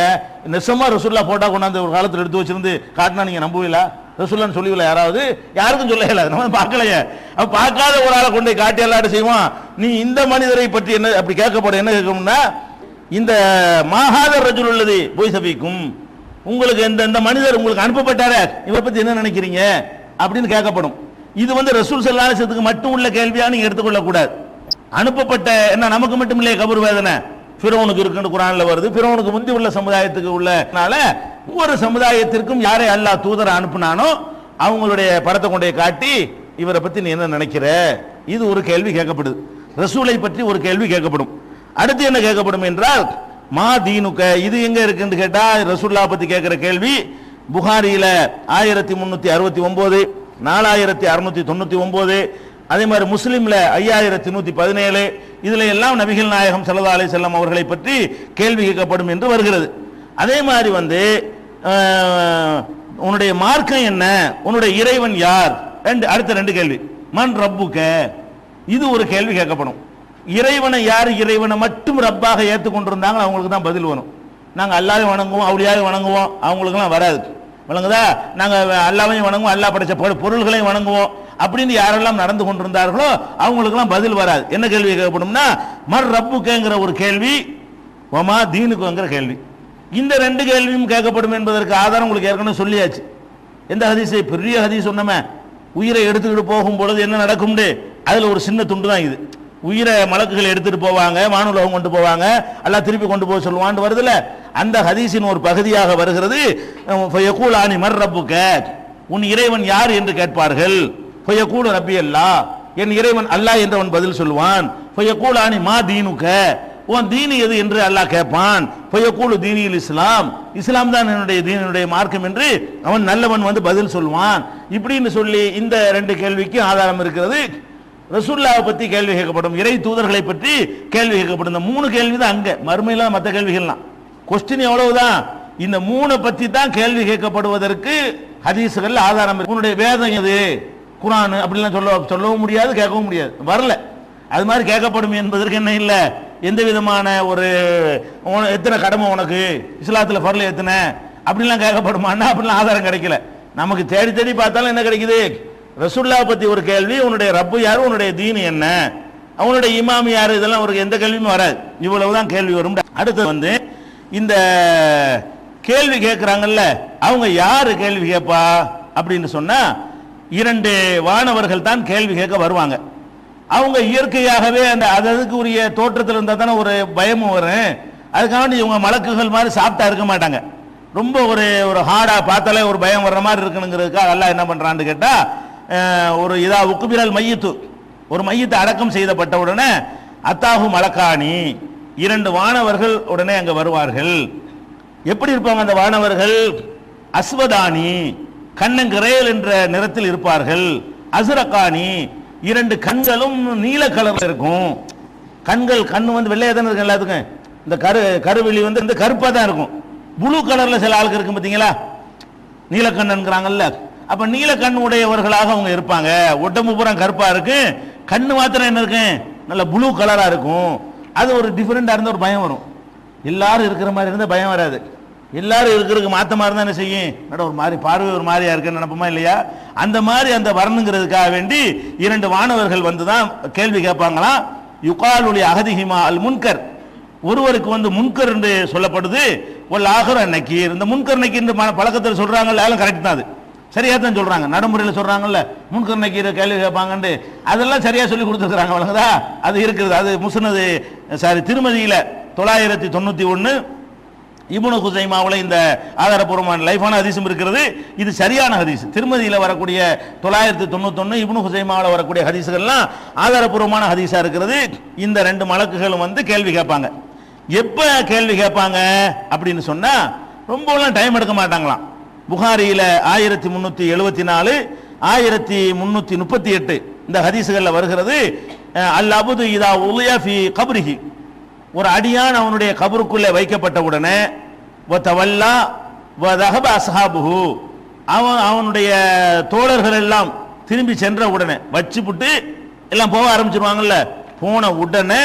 நெசமா ரசூலுல்லாஹ் போட்டா கொண்டாந்து ஒரு காலத்தில் எடுத்து வச்சிருந்து காட்டினா நீங்க நம்புவீங்களா? ரசூலுல்லாஹ் சொல்லல, யாராவது யாருக்கும் சொல்லல, நம்ம பார்க்கலையே. அப்ப பார்க்காத ஒரு ஆளை கொண்டு காட்டி எல்லாரும் செய்வான். நீ இந்த மனிதரை பற்றி என்ன அப்படி கேட்கப்படும், என்ன கேட்கணும்னா இந்த மாஹாதர் ரஜுல் உள்ளது போய் சபிக்கும், உங்களுக்கு இந்த மனிதர் உங்களுக்கு அனுப்பப்பட்டாரே இவரை பத்தி என்ன நினைக்கிறீங்க அப்படின்னு கேட்கப்படும். இது ரசூல் ஸல்லல்லாஹு அலைஹி வஸல்லம் மட்டும் உள்ள கேள்வியா நீங்க எடுத்துக்கொள்ள கூடாது. அனுப்பப்பட்ட என்ன நமக்கு மட்டும் இல்லையே கபர் வேதனை, ஃபிரௌனுக்கு இருக்குன்னு குர்ஆன்ல வருது. ஃபிரௌனுக்கு முந்தி உள்ள சமுதாயத்துக்கு உள்ளனால ஒவ்வொரு சமுதாயத்திற்கும் யாரை அல்லாஹ் தூதரை அனுப்புனானோ அவங்களுடைய படத்தை கொண்டே காட்டி இவரை பத்தி நீ என்ன நினைக்கிற, இது ஒரு கேள்வி கேட்கப்படுது. ரசூலை பற்றி ஒரு கேள்வி கேட்கப்படும். அடுத்து என்ன கேட்கப்படும் என்றால் மா தீனுக்க, இது எங்க இருக்குன்னு கேட்டா ரசூலுல்லாஹ் பத்தி கேட்கிற கேள்வி புகாரியில 1369, 4699, அதே மாதிரி முஸ்லிம்ல 5117, இதுல எல்லாம் நபிகள் நாயகம் ஸல்லல்லாஹு அலைஹி வஸல்லம் அவர்களை பற்றி கேள்வி கேட்கப்படும் என்று வருகிறது. அதே மாதிரி உன்னுடைய மார்க்கம் என்ன, உன்னுடைய இறைவன் யார், அடுத்த 2 கேள்வி. மன் ரப்புக்க, இது ஒரு கேள்வி கேட்கப்படும். இறைவனை யார் இறைவனை மட்டும் ரப்பாக ஏற்றுக்கொண்டிருந்தாங்க அவங்களுக்கு தான் பதில் வரும். நாங்க அல்லாஹ்வை வணங்குவோம், அவுலியாவை வணங்குவோம், அவங்களுக்குலாம் வராது. வணங்குதா, நாங்க அல்லாஹ்வையும் வணங்குவோம், அல்லாஹ் படைச்ச பொருள்களையும் வணங்குவோம் அப்படின்னு யாரெல்லாம் நடந்து கொண்டிருந்தார்களோ அவங்களுக்குலாம் பதில் வராது. என்ன கேள்வி கேட்கப்படும்னா மர் ரப்புக்கங்கிற ஒரு கேள்வி, ஒமா தீனுக்குங்கிற கேள்வி. இந்த 2 கேள்வியும் கேட்கப்படும் என்பதற்கு ஆதாரம் உங்களுக்கு ஏற்கனவே சொல்லியாச்சு. எந்த ஹதீஸை, பெரிய ஹதீஸ் சொன்னமே, உயிரை எடுத்துக்கிட்டு போகும் பொழுது என்ன நடக்கும், அதுல ஒரு சின்ன துண்டு தான் இது. உயிரை மலக்குகள் எடுத்துட்டு போவாங்க, வானுலகம் கொண்டு போவாங்க, அல்லாஹ் திருப்பி கொண்டு போக சொல்லுவான்னு வருதுல, அந்த ஹதீஸின் ஒரு பகுதியாக வருகிறது. ஃபயகூலானி மர் ரப்புக்க, உன் இறைவன் யார் என்று கேட்பார்கள். ஃபயகூலு ரப்பி அல்லாஹ், என் இறைவன் அல்லாஹ் என்று அவன் பதில் சொல்லுவான். ஃபயகூலானி மா தீனுக்க, உன் தீனி எது என்று அல்லாஹ் கேட்பான். ஃபயகூலு தீனில் இஸ்லாம், இஸ்லாம் தான் என்னுடைய தீனுடைய மார்க்கம் என்று அவன் நல்லவன் பதில் சொல்வான். இப்படின்னு சொல்லி இந்த 2 கேள்விக்கு ஆதாரம் இருக்கிறது. ரசூலுல்லாஹ் பத்தி கேள்வி கேட்கப்படும், இறை தூதர்களை பற்றி கேள்வி கேட்கப்படும். இந்த 3 கேள்வி தான் அங்க, மறுமையில மற்ற கேள்விகள்லாம் கொஸ்டின் எவ்வளவுதான், இந்த 3 பத்தி தான் கேள்வி கேட்கப்படுவதற்கு ஹதீஸ்கள் ஆதாரம் இருக்கு. உன்னுடைய வேதம் எது, குர்ஆன் அப்படிலாம் சொல்லவும் முடியாது, கேட்கவும் முடியாது, வரல. அது மாதிரி கேட்கப்படும் என்பதற்கு என்ன இல்லை, எந்த விதமான ஒரு எத்தனை கடமை உனக்கு இஸ்லாத்துல ஃபர்ல எத்தனை அப்படிலாம் கேட்கப்படுமான்னா அப்படிலாம் ஆதாரம் கிடைக்கல. நமக்கு தேடி தேடி பார்த்தாலும் என்ன கிடைக்குது, ரசூலுல்லாஹ் பத்தி ஒரு கேள்வி, உன்னுடைய ரப்பு யாரு, உன்னுடைய தீன் என்ன, அவனுடைய இமாம் யாரு, இதெல்லாம் ஒரு எந்த கேள்வியும் வராது. இவ்வளவுதான் கேள்வி வரும். அடுத்து இந்த கேள்வி கேட்கிறாங்கல்ல, அவங்க யாரு கேள்வி கேட்பா அப்படின்னு சொன்னா இரண்டு வானவர்கள் தான் கேள்வி கேட்க வருவாங்க. அவங்க இயற்கையாகவே அந்த அதுக்கு உரிய தோற்றத்தில் இருந்தால் தானே ஒரு பயமும் வரும். அதுக்காண்டி இவங்க மலக்குகள் மாதிரி சாப்பிட்டா இருக்க மாட்டாங்க. ரொம்ப ஒரு ஒரு ஹார்டாக பார்த்தாலே ஒரு பயம் வர்ற மாதிரி இருக்கணுங்கிறதுக்காக அல்லாஹ் என்ன பண்ணுறான்னு கேட்டால், ஒரு இதா உக்குபிரல் மையத்து, ஒரு மையத்தை அடக்கம் செய்தப்பட்ட உடனே அத்தாஹு மலக்கானி, இரண்டு வானவர்கள் உடனே அங்கே வருவார்கள். எப்படி இருப்பாங்க அந்த வானவர்கள்? அஸ்வதானி, கண்ணங்கிரேல் என்ற நிறத்தில் இருப்பார்கள். அசுரக்கானி, இரண்டு கண்களும் நீல கலர்ல இருக்கும். கண்ணு வந்து வெள்ளையா தானே இருக்கும் எல்லாத்துக்கும். இந்த கருவிழி வந்து இந்த கருப்பா தான் இருக்கும். ப்ளூ கலர்ல சில ஆளுக்கு இருக்கும் பார்த்தீங்களா, நீலக்கண்ணன்கிறாங்கல்ல. அப்ப நீலக்கண் உடையவர்களாக அவங்க இருப்பாங்க. உடம்பு பூரா கருப்பா இருக்கு, கண்ணு மாத்திரம் என்ன இருக்கு, நல்ல ப்ளூ கலரா இருக்கும். அது ஒரு டிஃபரெண்டா இருந்த ஒரு பயம் வரும். எல்லாரும் இருக்கிற மாதிரி இருந்தால் பயம் வராது. எல்லாரும் இருக்கிறதுக்கு மாத்தமா இருந்தா என்ன செய்யும், ஒரு மாதிரி பார்வை ஒரு மாதிரியா இருக்குன்னு நினைப்போமா இல்லையா? அந்த மாதிரி அந்த வரணுங்கிறதுக்காக வேண்டி இரண்டு வானவர்கள் வந்து தான் கேள்வி கேட்பாங்களாம். யுகாலுடைய அகதிஹிமா அல் முன்கர், ஒருவருக்கு வந்து முன்கர் என்று சொல்லப்படுது. ஒல் ஆகர் நக்கீர், இந்த முன்கர் நக்கீர் பழக்கத்தில் சொல்றாங்கல்ல, அதெல்லாம் கரெக்ட் தான். அது சரியா தான் சொல்றாங்க. நடைமுறையில் சொல்றாங்கல்ல முன்கர் நக்கீர் கேள்வி கேட்பாங்கன்னு, அதெல்லாம் சரியா சொல்லி கொடுத்துருக்காங்க. வழங்குதா அது இருக்குது. அது முஸ்னது திருமதியில 991 இப்னு குஸைமாவுல இந்த ஆதாரபூர்வமான லைஃபான ஹதீஸும் இருக்கிறது. இது சரியான ஹதீஸ். திருமதியில் வரக்கூடிய 991 இப்னு குஸைமாவுல வரக்கூடிய ஹதீஸ்கள்லாம் ஆதாரபூர்வமான ஹதீஸா இருக்கிறது. இந்த ரெண்டு மலக்குகளும் வந்து கேள்வி கேட்பாங்க. எப்ப கேள்வி கேட்பாங்க அப்படின்னு சொன்னா, ரொம்பலாம் டைம் எடுக்க மாட்டாங்களாம். புகாரியில 1374 1338 இந்த ஹதீஸ்கள்ல வருகிறது. அல் அபுது இதா உலியா ஃபி கப்ரிஹி, ஒரு அடியான் அவனுடைய கபருக்குள்ளே வைக்கப்பட்ட உடனே வதவல்லா வதஹப அஸ்ஹாபுஹு, அவனுடைய தோழர்கள் எல்லாம் திரும்பி சென்ற உடனே வச்சுப்புட்டு எல்லாம் போக ஆரம்பிச்சிருவாங்கல்ல. போன உடனே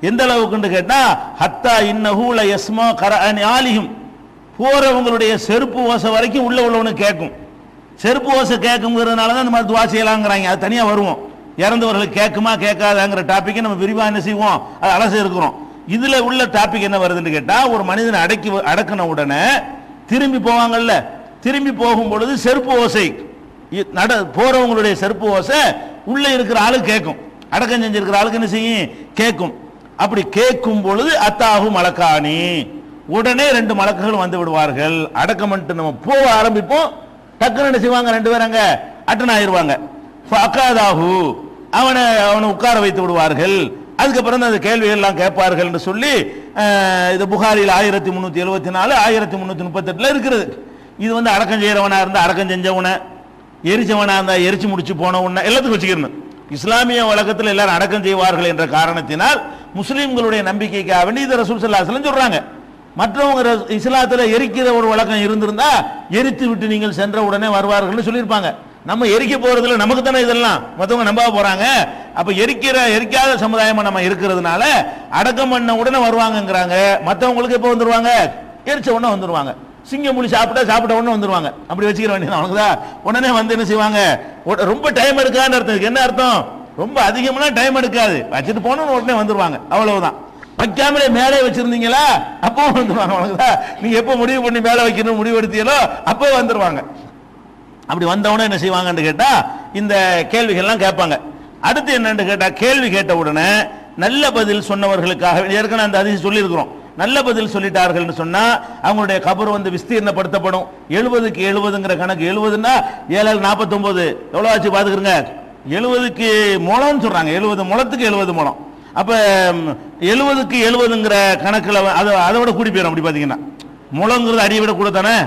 எந்த அளவுக்குன்னு கேட்டா, ஹத்தா இன்னஹு ல யஸ்மா கரஅனி ஆலிஹிம், போறவங்களுடைய செருப்பு ஓசை வரைக்கும் உள்ள உள்ளவனுக்கு கேட்கும். செருப்பு ஓசை கேட்குங்கிறதுனால தான் இந்த மாதிரி துவா செய்யலாங்கிறாங்க. அது தனியா வருவோம். இறந்தவர்களுக்கு கேட்குமா கேட்காதாங்கிற டாபிக் நம்ம விரிவா என்ன செய்வோம், அது அலச இருக்கிறோம். இதுல உள்ள டாபிக் என்ன வருதுன்னு கேட்டா, ஒரு மனிதனை அடக்கின உடனே திரும்பி போவாங்கல்ல, திரும்பி போகும் பொழுது செருப்பு ஓசை, போறவங்களுடைய செருப்பு ஓசை உள்ள இருக்கிற ஆளுக்கு கேட்கும். அடக்கம் செஞ்சிருக்கிற ஆளுக்கு என்ன செய்யும், கேட்கும். அப்படி கேட்கும் பொழுது அத்தாஹு மலக்கானி, உடனே ரெண்டு மலக்குகள் வந்து விடுவார்கள். அடக்கம் பண்ணிட்டு நம்ம போக ஆரம்பிப்போம், டக்குன்னு என்ன செய்வாங்க, ரெண்டு பேரும் அங்க அட்டன் ஆயிருவாங்க. ஃபஅகாதாஹு, அவனை உட்கார வைத்து விடுவார்கள். அதுக்கப்புறம் அந்த கேள்விகள் எல்லாம் கேட்பார்கள் என்று சொல்லி இது புகாரில் 1374 1338 இருக்கிறது. இது வந்து அடக்கம் செய்யறவனா இருந்தா அடக்கம் செஞ்சவன, எரிச்சவனா இருந்தா எரிச்சு முடிச்சு போனவன எல்லாத்துக்கும் வச்சுக்கணும். இஸ்லாமிய வழக்கத்தில் எல்லாரும் அடக்கம் செய்வார்கள் என்ற காரணத்தினால் முஸ்லிம்களுடைய நம்பிக்கைக்காக வேண்டி இதை ரசூல் ஸல்லல்லாஹு அலைஹி வஸல்லம் சொல்றாங்க. மற்றவங்க இஸ்லாத்துல எரிக்கிற ஒரு வழக்கம் இருந்திருந்தா எரித்து விட்டு நீங்கள் சென்ற உடனே வருவார்கள் சொல்லியிருப்பாங்க. நம்ம எரிக்க போறதுல நமக்கு தானே இதெல்லாம், மற்றவங்க நம்ப போறாங்க. அப்ப எரிக்காத சமுதாயமா நம்ம இருக்கிறதுனால அடக்கம் பண்ண உடனே வருவாங்கிறாங்க. மற்றவங்களுக்கு எப்போ வந்துருவாங்க, எரிச்ச உடனே வந்துருவாங்க. சிங்கம் புலி சாப்பிட்ட உடனே வந்துருவாங்க. அப்படி வச்சுக்கிற வேண்டியது அவனுக்குதான். உடனே வந்து என்ன செய்வாங்க, ரொம்ப டைம் எடுக்கான்னு அர்த்தம். என்ன அர்த்தம், ரொம்ப அதிகமான டைம் எடுக்காது, வச்சுட்டு போனோம் உடனே வந்துருவாங்க. அவ்வளவுதான். வைக்காமலே மேலே வச்சிருந்தீங்களா அப்போ வந்துருவாங்க. அவனுக்குதான் நீங்க எப்போ முடிவு பண்ணி மேலே வைக்கணும் முடிவெடுத்தீங்களோ அப்போ வந்துருவாங்க. அப்படி வந்தவொடனே என்ன செய்வாங்கன்னு கேட்டா, இந்த கேள்விகள்லாம் கேட்பாங்க. அடுத்து என்னன்னு கேட்டா, கேள்வி கேட்ட உடனே நல்ல பதில் சொன்னவர்களுக்காக ஏற்கனவே அந்த ஹதீஸ் சொல்லியிருக்கிறோம். நல்ல பதில் சொல்லிட்டார்கள் சொன்னா அவங்களுடைய கபர் வந்து விஸ்தீர்ணப்படுத்தப்படும். 70க்கு 70ங்கிற கணக்கு, 70ன்னா 7 49 எவ்வளவு ஆச்சு பாத்துக்கிறங்க. 70க்கு முழம்னு சொல்றாங்க. 70 முழத்துக்கு 70 முழம். அப்ப 70க்கு 70ங்கிற கணக்குல அதை விட கூடி போயிடும். அப்படி பாத்தீங்கன்னா முழங்கிறது அடியை விட கூட தானே,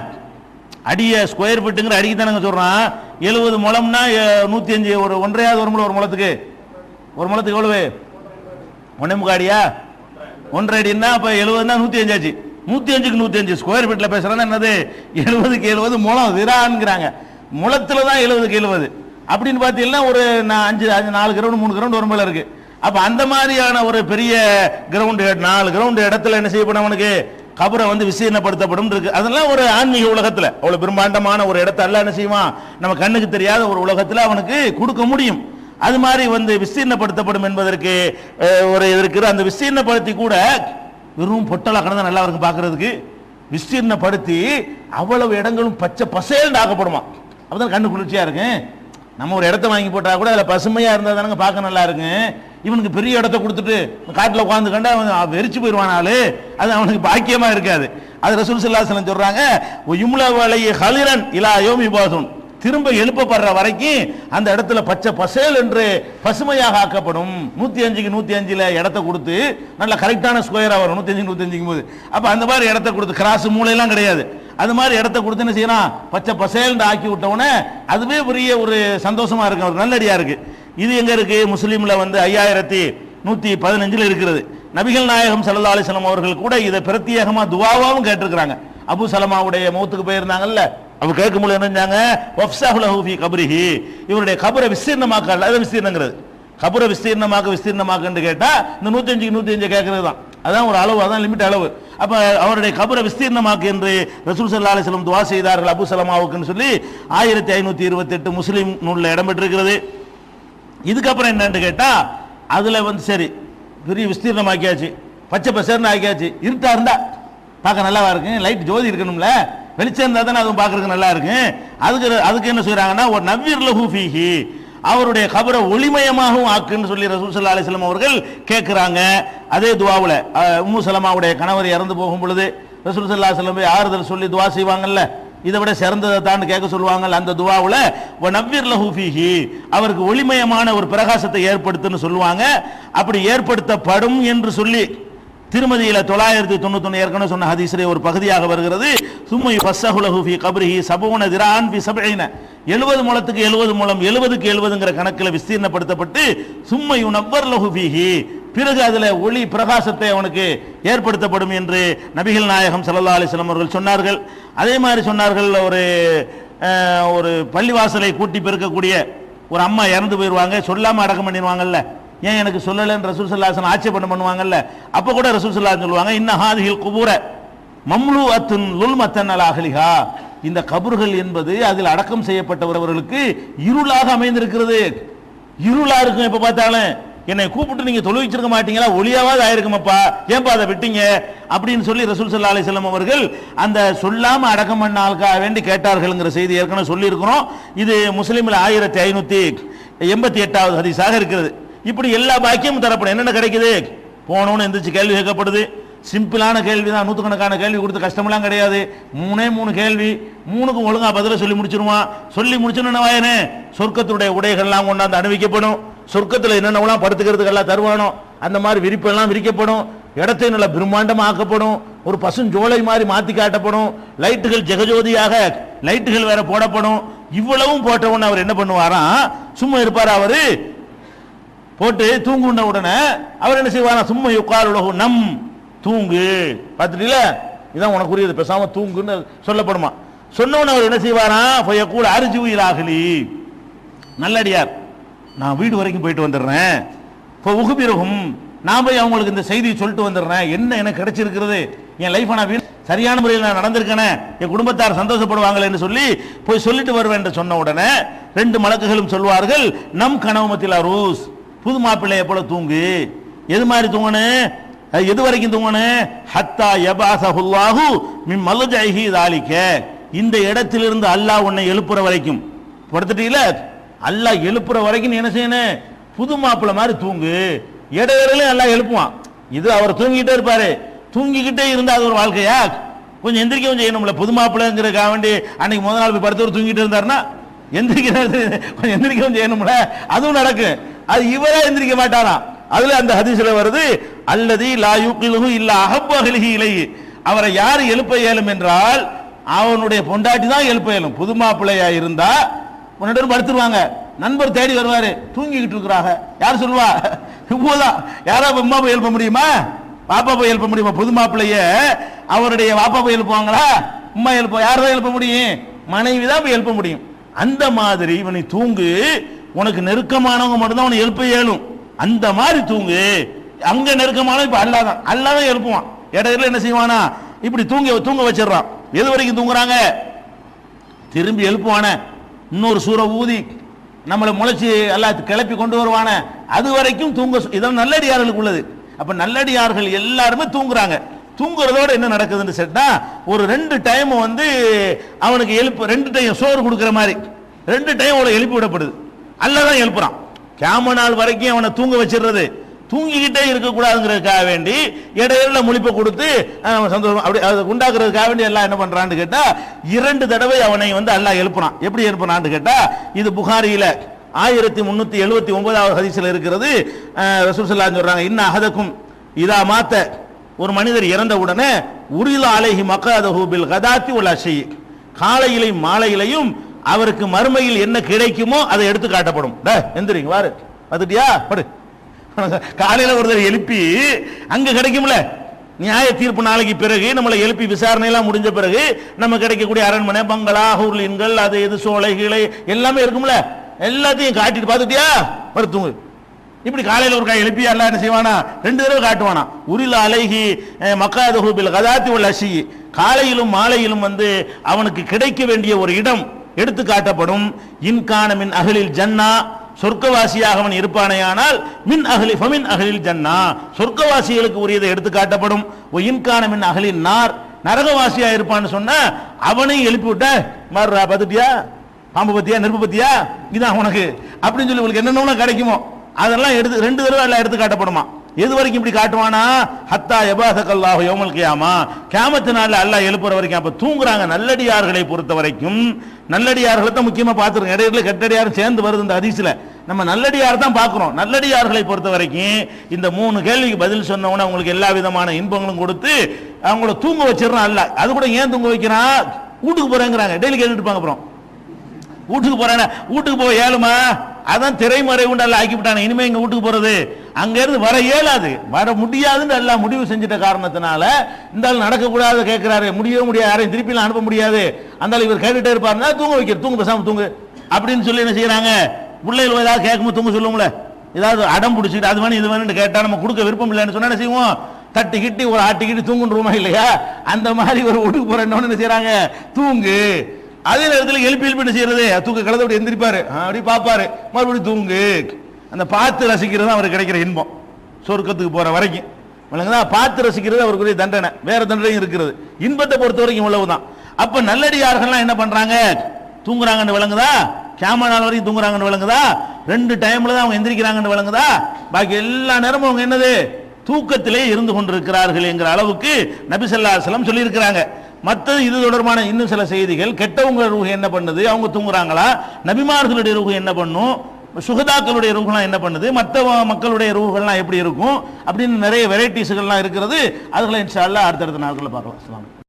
அடிய ஸ்கொயர் ஃபீட்டுங்கிற அடிக்கு தானங்க சொல்றான். 70 முழம்னா 105, ஒரு ஒன்றையாவது ஒரு முழத்துக்கு எவ்வளவு, 1.25 அடியா, 1.5 அடின்னா அப்ப 70னா 105 ஆச்சு. 105க்கு 105 ஸ்கொயர் ஃபீட்ல பேசுறாங்க. என்னது 70க்கு 70 முழம் விரான்ங்கிறாங்க. முழத்துல தான் 70க்கு 70 அப்படின்னு பாத்தீங்கன்னா ஒரு 4 கிரவுண்ட் 3 கிரவுண்ட் ஒரு மேல இருக்கு. அப்ப அந்த மாதிரியான ஒரு பெரிய கிரவுண்ட் 4 கிரவுண்ட் இடத்துல என்ன செய்யப்படும், அவனுக்கு கபரை வந்து விசீர்ணப்படுத்தப்படும் இருக்கு. அதெல்லாம் ஒரு ஆன்மீக உலகத்துல அவ்வளவு பிரம்மாண்டமான ஒரு இடத்தை அல்லாஹ் என்ன செய்வான், நம்ம கண்ணுக்கு தெரியாத ஒரு உலகத்துல அவனுக்கு கொடுக்க முடியும். அது மாதிரி வந்து விஸ்தீர்ணப்படுத்தப்படும் என்பதற்கு ஒரு இருக்கிற. அந்த விஸ்தீர்ணப்படுத்தி கூட வெறும் பொட்டலா கடந்தா நல்லா இருக்கு பாக்குறதுக்கு. விஸ்தீர்ணப்படுத்தி அவ்வளவு இடங்களும் பச்சை பசேல்னு ஆக்கப்படுமா, அப்பதான் கண்ணு குளிர்ச்சியா இருக்கு. நம்ம ஒரு இடத்த வாங்கி போட்டா கூட அதில் பசுமையா இருந்தால் தானங்க பார்க்க நல்லா இருக்கு. இவனுக்கு பெரிய இடத்த கொடுத்துட்டு காட்டில் உட்காந்து கண்டா அவன் வெறிச்சு போயிடுவானாலு, அது அவனுக்கு பாக்கியமா இருக்காது. அது ரசூல் ஸல்லல்லாஹு அலைஹி வஸல்லம் சொல்றாங்க, யும்லா வலைய ஹலிரன் இலா யௌமி பாதுன், திரும்ப எழுப்பப்படுற வரைக்கும் அந்த இடத்துல பச்சை பசேல் என்று பசுமையாக ஆக்கப்படும். 105க்கு 105 இடத்த கொடுத்து நல்ல கரெக்டான ஸ்கொயரா வரும். 105 105 போது அப்ப அந்த மாதிரி இடத்த கொடுத்து கிராஸ் மூளையெல்லாம் கிடையாது, அது மாதிரி இடத்த கொடுத்து என்ன செய்யலாம், பச்சை பசேல் ஆக்கி விட்டவனே அதுவே பெரிய ஒரு சந்தோஷமா இருக்கு, ஒரு நல்லடியா இருக்கு. இது எங்க இருக்கு? முஸ்லீம்ல வந்து 5115 இருக்கிறது. நபிகள் நாயகம் ஸல்லல்லாஹு அலைஹி வஸல்லம் அவர்கள் கூட இதை பிரத்யேகமா துஆவாவும் கேட்டிருக்கிறாங்க. அபு சலமாவுடைய மௌத்துக்கு போயிருந்தாங்கல்ல, அவங்க கேட்கும்போது என்ன செஞ்சாங்க, வஃப்ஸஹு லஹு ஃபீ கப்ரிஹி, இவருடைய கபரை விஸ்தீர்ணமாக்கல, அது விஸ்தீர்ணங்கிறது கபரை விஸ்தீர்ணமாக்குன்னு கேட்டா இந்த 105க்கு 105 கேட்கறது தான், அதான் ஒரு அளவு, அதான் லிமிட் அளவு. அப்ப அவருடைய கபரை விஸ்தீர்ணமாக்கு என்று ரசூல் ஸல்லல்லாஹு அலைஹி வஸல்லம் துஆ செய்தார்கள் அபு சலமாவுக்குன்னு சொல்லி 1528 முஸ்லிம் நூல்ல இடம்பெற்றிருக்கிறது. இதுக்கப்புறம் என்னன்னு கேட்டா, அதுல வந்து சரி பெரிய விஸ்தீர்ணமாக்கியாச்சு, பச்சை பசேர்னு ஆக்கியாச்சு, இருட்டா இருந்தா பார்க்க நல்லாவா இருக்கு, லைட் ஜோதி இருக்கணும்ல, வெளிச்சம் இருந்தா தானே அதுவும் பார்க்கறதுக்கு நல்லா இருக்கு. அதுக்கு என்ன செய்யறாங்கன்னா, ஒரு நவ்வீர் லஹு ஃபீஹி, அவருடைய கபரை ஒளிமயமாகவும் ஆக்குன்னு சொல்லி ரசூல் ஸல்லல்லாஹு அலைஹி வஸல்லம் அவர்கள் கேட்கிறாங்க. அதே துஆவுல உம்மு சலமாவுடைய கணவர் இறந்து போகும் பொழுது ரசூல் ஸல்லல்லாஹு அலைஹி வஸல்லம் ஆறுதல் சொல்லி துஆ செய்வாங்கல்ல, இதை விட சிறந்ததை தான் கேட்க சொல்லுவாங்க. அந்த துஆவுல வநவ்வீர் லஹு ஃபீஹி, அவருக்கு ஒளிமயமான ஒரு பிரகாசத்தை ஏற்படுத்துன்னு சொல்லுவாங்க. அப்படி ஏற்படுத்தப்படும் என்று சொல்லி திருமதியில 991 ஏற்கனவே சொன்ன ஹதீஸிலே ஒரு பகுதியாக வருகிறது. சும்மை ஃபஸ்ஸஹு லஹு ஃபீ கப்ரிஹி 70 திரான் ஃபீ 70, 70 முழத்துக்கு 70 முழம், 70க்கு 70ங்கிற கணக்கில் விஸ்தீர்ணப்படுத்தப்பட்டு சும்மை யுனவ்வர் லஹு ஃபீஹி, பிறகு அதுல ஒளி பிரகாசத்தை அவனுக்கு ஏற்படுத்தப்படும் என்று நபிகள் நாயகம் ஸல்லல்லாஹு அலைஹி வஸல்லம் அவர்கள் சொன்னார்கள். அதே மாதிரி சொன்னார்கள், ஒரு பள்ளிவாசலை கூட்டி பெருக்கக்கூடிய ஒரு அம்மா இறந்து போயிடுவாங்க, சொல்லாம அடக்கம் பண்ணிடுவாங்கல்ல, ஏன் எனக்கு சொல்லலைன்னு ரசூல் ஸல்லல்லாஹு அலைஹி வஸல்லம் ஆட்சேபணம் பண்ணுவாங்கல்ல, அப்ப கூட ரசூல் ஸல்லல்லாஹு அலைஹி வஸல்லம் சொல்லுவாங்க, இன்ன ஹாதிஹில் குபூர மம்லூஅத்துன் லுல்மத்தன் அலா அஹ்லிஹா, இந்த கபர்கள் என்பது அதில் அடக்கம் செய்யப்பட்டவர்களுக்கு இருளாக அமைந்திருக்கிறது, இருளா இருக்கும். எப்ப பார்த்தாலும் என்னை கூப்பிட்டு நீங்க தொழுவிச்சிருக்க மாட்டீங்களா, ஒளியாவது ஆயிருக்குமப்பா, ஏன்பா அதை விட்டீங்க அப்படின்னு சொல்லி ரசூல் ஸல்லல்லாஹு அலைஹி வஸல்லம் அவர்கள் அந்த சொல்லாம அடக்கம் பண்ண ஆளுக்காக வேண்டி கேட்டார்கள்ங்கிற செய்தி ஏற்கனவே சொல்லி இருக்கிறோம். இது முஸ்லிம்ல 1588வது ஹதீஸாக இருக்கிறது. இப்படி எல்லா பாக்கியமும் தரப்படும். என்னென்ன கிடைக்குது, போனோன்னு எந்திரிச்சு கேள்வி கேட்கப்படுது, சிம்பிளான கேள்வி தான், நூற்றுக்கணக்கான கேள்வி கொடுத்து கஷ்டமெல்லாம் கிடையாது. 3 கேள்வி, 3க்கும் ஒழுங்கா பதில சொல்லி முடிச்சிருவான். சொல்லி முடிச்சோன்னு வாயனே சொர்க்கத்துடைய உடைகள்லாம் கொண்டாந்து அணிவிக்கப்படும், சொர்க்கத்தில் என்னென்னலாம் படுத்துக்கிறதுக்கெல்லாம் தருவானோ அந்த மாதிரி விரிப்பெல்லாம் விரிக்கப்படும், இடத்தை நல்ல பிரம்மாண்டமாக ஆக்கப்படும், ஒரு பசுஞ்சோலை மாதிரி மாற்றி காட்டப்படும், லைட்டுகள் ஜெகஜோதியாக லைட்டுகள் வேற போடப்படும். இவ்வளவும் போட்டவுடனே அவர் என்ன பண்ணுவாராம், சும்மா இருப்பார், அவரு போட்டு தூங்குண்ட உடனே அவர் என்ன செய்வாரா, சும்மா யுக்காலுலகு நம், தூங்கு, பார்த்துட்டீங்கள இதான் உனக்குரியது, பேசாம தூங்குன்னு சொல்லப்படுமா. சொன்னவன அவர் என்ன செய்வாரா, ஃபயக்கூல் அர்ஜு இலாஹ்லி, நல்லடியார் நான் வீடு வரைக்கும் போயிட்டு வந்துடுறேன், இப்போ உகுபிரகும் நான் போய் அவங்களுக்கு இந்த செய்தியை சொல்லிட்டு வந்துடுறேன், என்ன எனக்கு கிடைச்சிருக்கிறது, என் லைஃப் நான் சரியான முறையில் நான் நடந்திருக்கேனே, என் குடும்பத்தார் சந்தோஷப்படுவாங்களேன்னு சொல்லி போய் சொல்லிட்டு வருவேன் என்று சொன்ன உடனே 2 மலக்குகளும் சொல்வார்கள், நம் கனவுமத்தில் அரூஸ், புது மாப்பிள்ளைய போல தூங்கு. எது மாதிரி தூங்கணும், எது வரைக்கும் தூங்கணும், ஹத்தா யபாஸஹுல்லாஹு மின் மல்ஜஇஹி ذلك, இந்த இடத்திலிருந்து அல்லாஹ் உன்னை எழுப்புற வரைக்கும், படுத்துட்டீங்களா, அல்லாஹ் எழுப்புற வரைக்கும் நீ என்ன செய்யணும், புது மாப்பிள்ளை மாதிரி தூங்கு. இடையில அல்லாஹ் எழுப்புவான். இது அவர் தூங்கிட்டே இருப்பாரு, தூங்கிக்கிட்டே இருந்தா அது ஒரு வாழ்க்கையா, கொஞ்சம் எந்திரிக்கவும் செய்யணும்ல. புது மாப்பிள்ளைங்கிறதுக்காக வேண்டி அன்னைக்கு முதல் நாள் போய் படுத்தவர் தூங்கிட்டு இருந்தாருன்னா எந்திரிக்கிறது கொஞ்சம் எந்திரிக்கவும் செய்யணும்ல, அதுவும் நடக்கும். அது இவரே எந்திரிக்க மாட்டாராம். அதுல அந்த ஹதீஸ்ல வருது, அல்லதி லா யுகிலுஹு இல்லா அஹப்பு அஹ்லிஹி இலைஹி, அவரை யார் எழுப்ப இயலும் என்றால் அவனுடைய பொண்டாட்டி தான் எழுப்ப இயலும். புது மாப்பிள்ளையா இருந்தா முன்னாடி படுத்துருவாங்க, நண்பர் தேடி வருவாரு, தூங்கிக்கிட்டு இருக்கிறாங்க, யார் சொல்லுவா, இப்போதான் யாரா அம்மா போய் எழுப்ப முடியுமா, பாப்பா போய் எழுப்ப முடியுமா, புது மாப்பிள்ளைய அவருடைய பாப்பா போய் எழுப்புவாங்களா, அம்மா எழுப்ப, யார் தான் எழுப்ப முடியும், மனைவி தான் போய் எழுப்ப முடியும். அந்த மாதிரி இவனை தூங்கு, உனக்கு நெருக்கமானவங்க மட்டும்தான் உனக்கு எழுப்ப இயலும், அந்த மாதிரி தூங்கு. அங்க நெருக்கமான இப்ப அல்லாதான், அல்லாதான் எழுப்புவான். இடையில என்ன செய்வானா, இப்படி தூங்க வச்சிடறான். எது வரைக்கும் தூங்குறாங்க, திரும்பி எழுப்புவான, இன்னொரு சூற ஊதி நம்மளை முளைச்சி எல்லாம் கிளப்பி கொண்டு வருவான, அது வரைக்கும் தூங்க. இதான் நல்லடியார்களுக்கு உள்ளது. அப்ப நல்லடியார்கள் எல்லாருமே தூங்குறாங்க. தூங்குறதோட என்ன நடக்குதுன்னு சொன்னா, ஒரு 2 டைம் வந்து அவனுக்கு 2 டைம் சோறு கொடுக்குற மாதிரி 2 டைம் அவளை எழுப்பி விடப்படுது. அல்லாஹ் தான் எழுப்புறான். கியாம நாள் வரைக்கும் அவனை தூங்க வச்சிடுறது, தூங்கிக்கிட்டே இருக்கக்கூடாதுங்கிறதுக்காக வேண்டி இடையில முழிப்பை கொடுத்து சந்தோஷம் அப்படி அதை உண்டாக்குறதுக்காக வேண்டி எல்லாம் என்ன பண்றான்னு கேட்டா 2 தடவை அவனை அல்லாஹ் எழுப்புறான். எப்படி எழுப்புறான்னு கேட்டா இது புகாரியில 1379வது ஹதீஸ்ல இருக்கிறது. ரசூல் ஸல்லல்லாஹு அலைஹி சொல்றாங்க, இன்ன அஹதக்கும் இதா மாத்த, ஒரு மனிதர் இறந்த உடனே உரில அலைஹி மகாதஹு பில் கதாத்தி வல் அஷி, காலையிலையும் மாலையிலையும் அவருக்கு மறுமையில் என்ன கிடைக்குமோ அதை எடுத்து காட்டப்படும். எந்திரிங்க வாரு வந்துட்டியா படு. காலையில ஒருத்தர் எழுப்பி அங்க கிடைக்கும்ல நியாய தீர்ப்பு நாளைக்கு பிறகு நம்மளை எழுப்பி விசாரணை எல்லாம் முடிஞ்ச பிறகு நம்ம கிடைக்கக்கூடிய அரண்மனை பங்களா ஹூர்லின்கள் அது இது சோலை கீழே எல்லாமே இருக்கும்ல, எல்லாத்தையும் காட்டிட்டு பார்த்துட்டியா வருத்துங்க. இப்படி காலையில் ஒரு எழுப்பி எல்லாம் என்ன செய்வானா 2 தடவை காட்டுவானா. உரில அலைஹி மக்காதஹு பில் கதாத்தி வல் அஷி, காலையிலும் மாலையிலும் அவனுக்கு கிடைக்க வேண்டிய ஒரு இடம் எடுத்து காட்டப்படும். இன்கான மின் அஹ்லில் ஜன்னா, சொர்க்கவாசியாக அவன் இருப்பானேயானால் மின் அஹ்லி ஃபமின் அஹ்லில் ஜன்னா, சொர்க்கவாசிகளுக்கு உரியதை எடுத்து காட்டப்படும். இன்கான மின் அஹ்லின் நார், நரகவாசியா இருப்பான்னு சொன்னா அவனையும் எழுப்பி விட்ட மாறுறா பார்த்துட்டியா, பாம்பு பத்தியா நெருப்பு பத்தியா இதான் உனக்கு அப்படின்னு சொல்லி உங்களுக்கு என்னென்ன கிடைக்குமோ அதெல்லாம் எடுத்து 2 தடவை எல்லாம் எடுத்து காட்டப்படுமா. எது வரைக்கும் இப்படி காட்டுவானா, ஹத்தா யபாதகல்லாஹு யௌமல் கியாமா, கியாமத்து நாள்ல அல்லாஹ் எழுப்புற வரைக்கும். அப்ப தூங்குறாங்க நல்லடியார்களை பொறுத்த வரைக்கும். நல்லடியார்களை தான் முக்கியமா பார்த்துருங்க, இடையில கெட்டடியாரும் சேர்ந்து வருது இந்த ஹதீஸ்ல. நம்ம நல்லடியார் தான் பார்க்கிறோம். நல்லடியார்களை பொறுத்த வரைக்கும் இந்த 3 கேள்விக்கு பதில் சொன்னவன அவங்களுக்கு எல்லா விதமான இன்பங்களும் கொடுத்து அவங்கள தூங்க வச்சிடறான் அல்ல. அது கூட ஏன் தூங்க வைக்கிறான், வீட்டுக்கு போறேங்கிறாங்க, டெய்லி கேட்டுட்டு இருப்பாங்க. அப்புறம் வீட்டுக்கு போறேன், வீட்டுக்கு போக ஏழுமா, அதான் திரைமறை உண்டு அல்ல ஆக்கிவிட்டானே. இனிமே எங்க வீட்டுக்கு போறது, அங்க இருந்து வர இயலாது, வர முடியாதுன்னு எல்லாம் முடிவு செஞ்சிட்ட காரணத்தினால இந்த ஆள் நடக்கக்கூடாது கேட்கிறாரு, முடியவே முடியாது, யாரையும் திருப்பி அனுப்ப முடியாது. அந்த இவர் கேட்டுட்டே இருப்பாருன்னா தூங்க வைக்கிற, தூங்க பேசாம தூங்கு அப்படின்னு சொல்லி என்ன செய்யறாங்க, பிள்ளைகள் ஏதாவது கேட்கும்போது தூங்க சொல்லுவோம்ல, ஏதாவது அடம் பிடிச்சிட்டு அது வேணும் இது வேணும்னு கேட்டா நம்ம கொடுக்க விருப்பம் இல்லைன்னு சொன்னா என்ன செய்வோம், தட்டி கிட்டி ஒரு ஆட்டிக்கிட்டு தூங்குன்றோமா இல்லையா, அந்த மாதிரி ஒரு வீட்டுக்கு போறேன்னு என்ன செய்யறாங்க, தூங்கு. அதே நேரத்தில் எழுப்பி என்ன செய்யறது, தூக்க கலந்து அப்படி எந்திரிப்பாரு, அப்படி பார்ப்பாரு, மறுபடியும் தூங்கு. அந்த பார்த்து ரசிக்கிறது அவருக்கு கிடைக்கிற இன்பம், சொர்க்கத்துக்கு போற வரைக்கும் பார்த்து ரசிக்கிறது அவருக்குரிய தண்டனை, வேற தண்டனையும் இருக்கிறது. இன்பத்தை பொறுத்த வரைக்கும் இவ்வளவுதான். அப்ப நல்லடியார்கள்லாம் என்ன பண்றாங்க, தூங்குறாங்கன்னு விளங்குதா, கியாம நாள் வரைக்கும் தூங்குறாங்கன்னு விளங்குதா, 2 டைம்ல தான் அவங்க எந்திரிக்கிறாங்கன்னு விளங்குதா, பாக்கி எல்லா நேரமும் அவங்க என்னது தூக்கத்திலே இருந்து கொண்டிருக்கிறார்கள் என்கிற அளவுக்கு நபி ஸல்லல்லாஹு அலைஹி வஸல்லம் சொல்லி இருக்கிறாங்க. மற்றது இது தொடர்பான இன்னும் சில செய்திகள், கெட்டவங்க ரூஹ் என்ன பண்ணுது, அவங்க தூங்குறாங்களா, நபிமார்களுடைய ரூஹ் என்ன பண்ணும், சுகதாக்களுடைய ரூஹ்லாம் என்ன பண்ணுது, மற்ற மக்களுடைய ரூஹ்லாம் எப்படி இருக்கும் அப்படின்னு நிறைய வெரைட்டிஸ்கள்லாம் இருக்கிறது. அதெல்லாம் இன்ஷா அல்லாஹ் அடுத்தடுத்த நாட்களில் பார்க்கலாம். அஸ்ஸலாமு அலைக்கும்.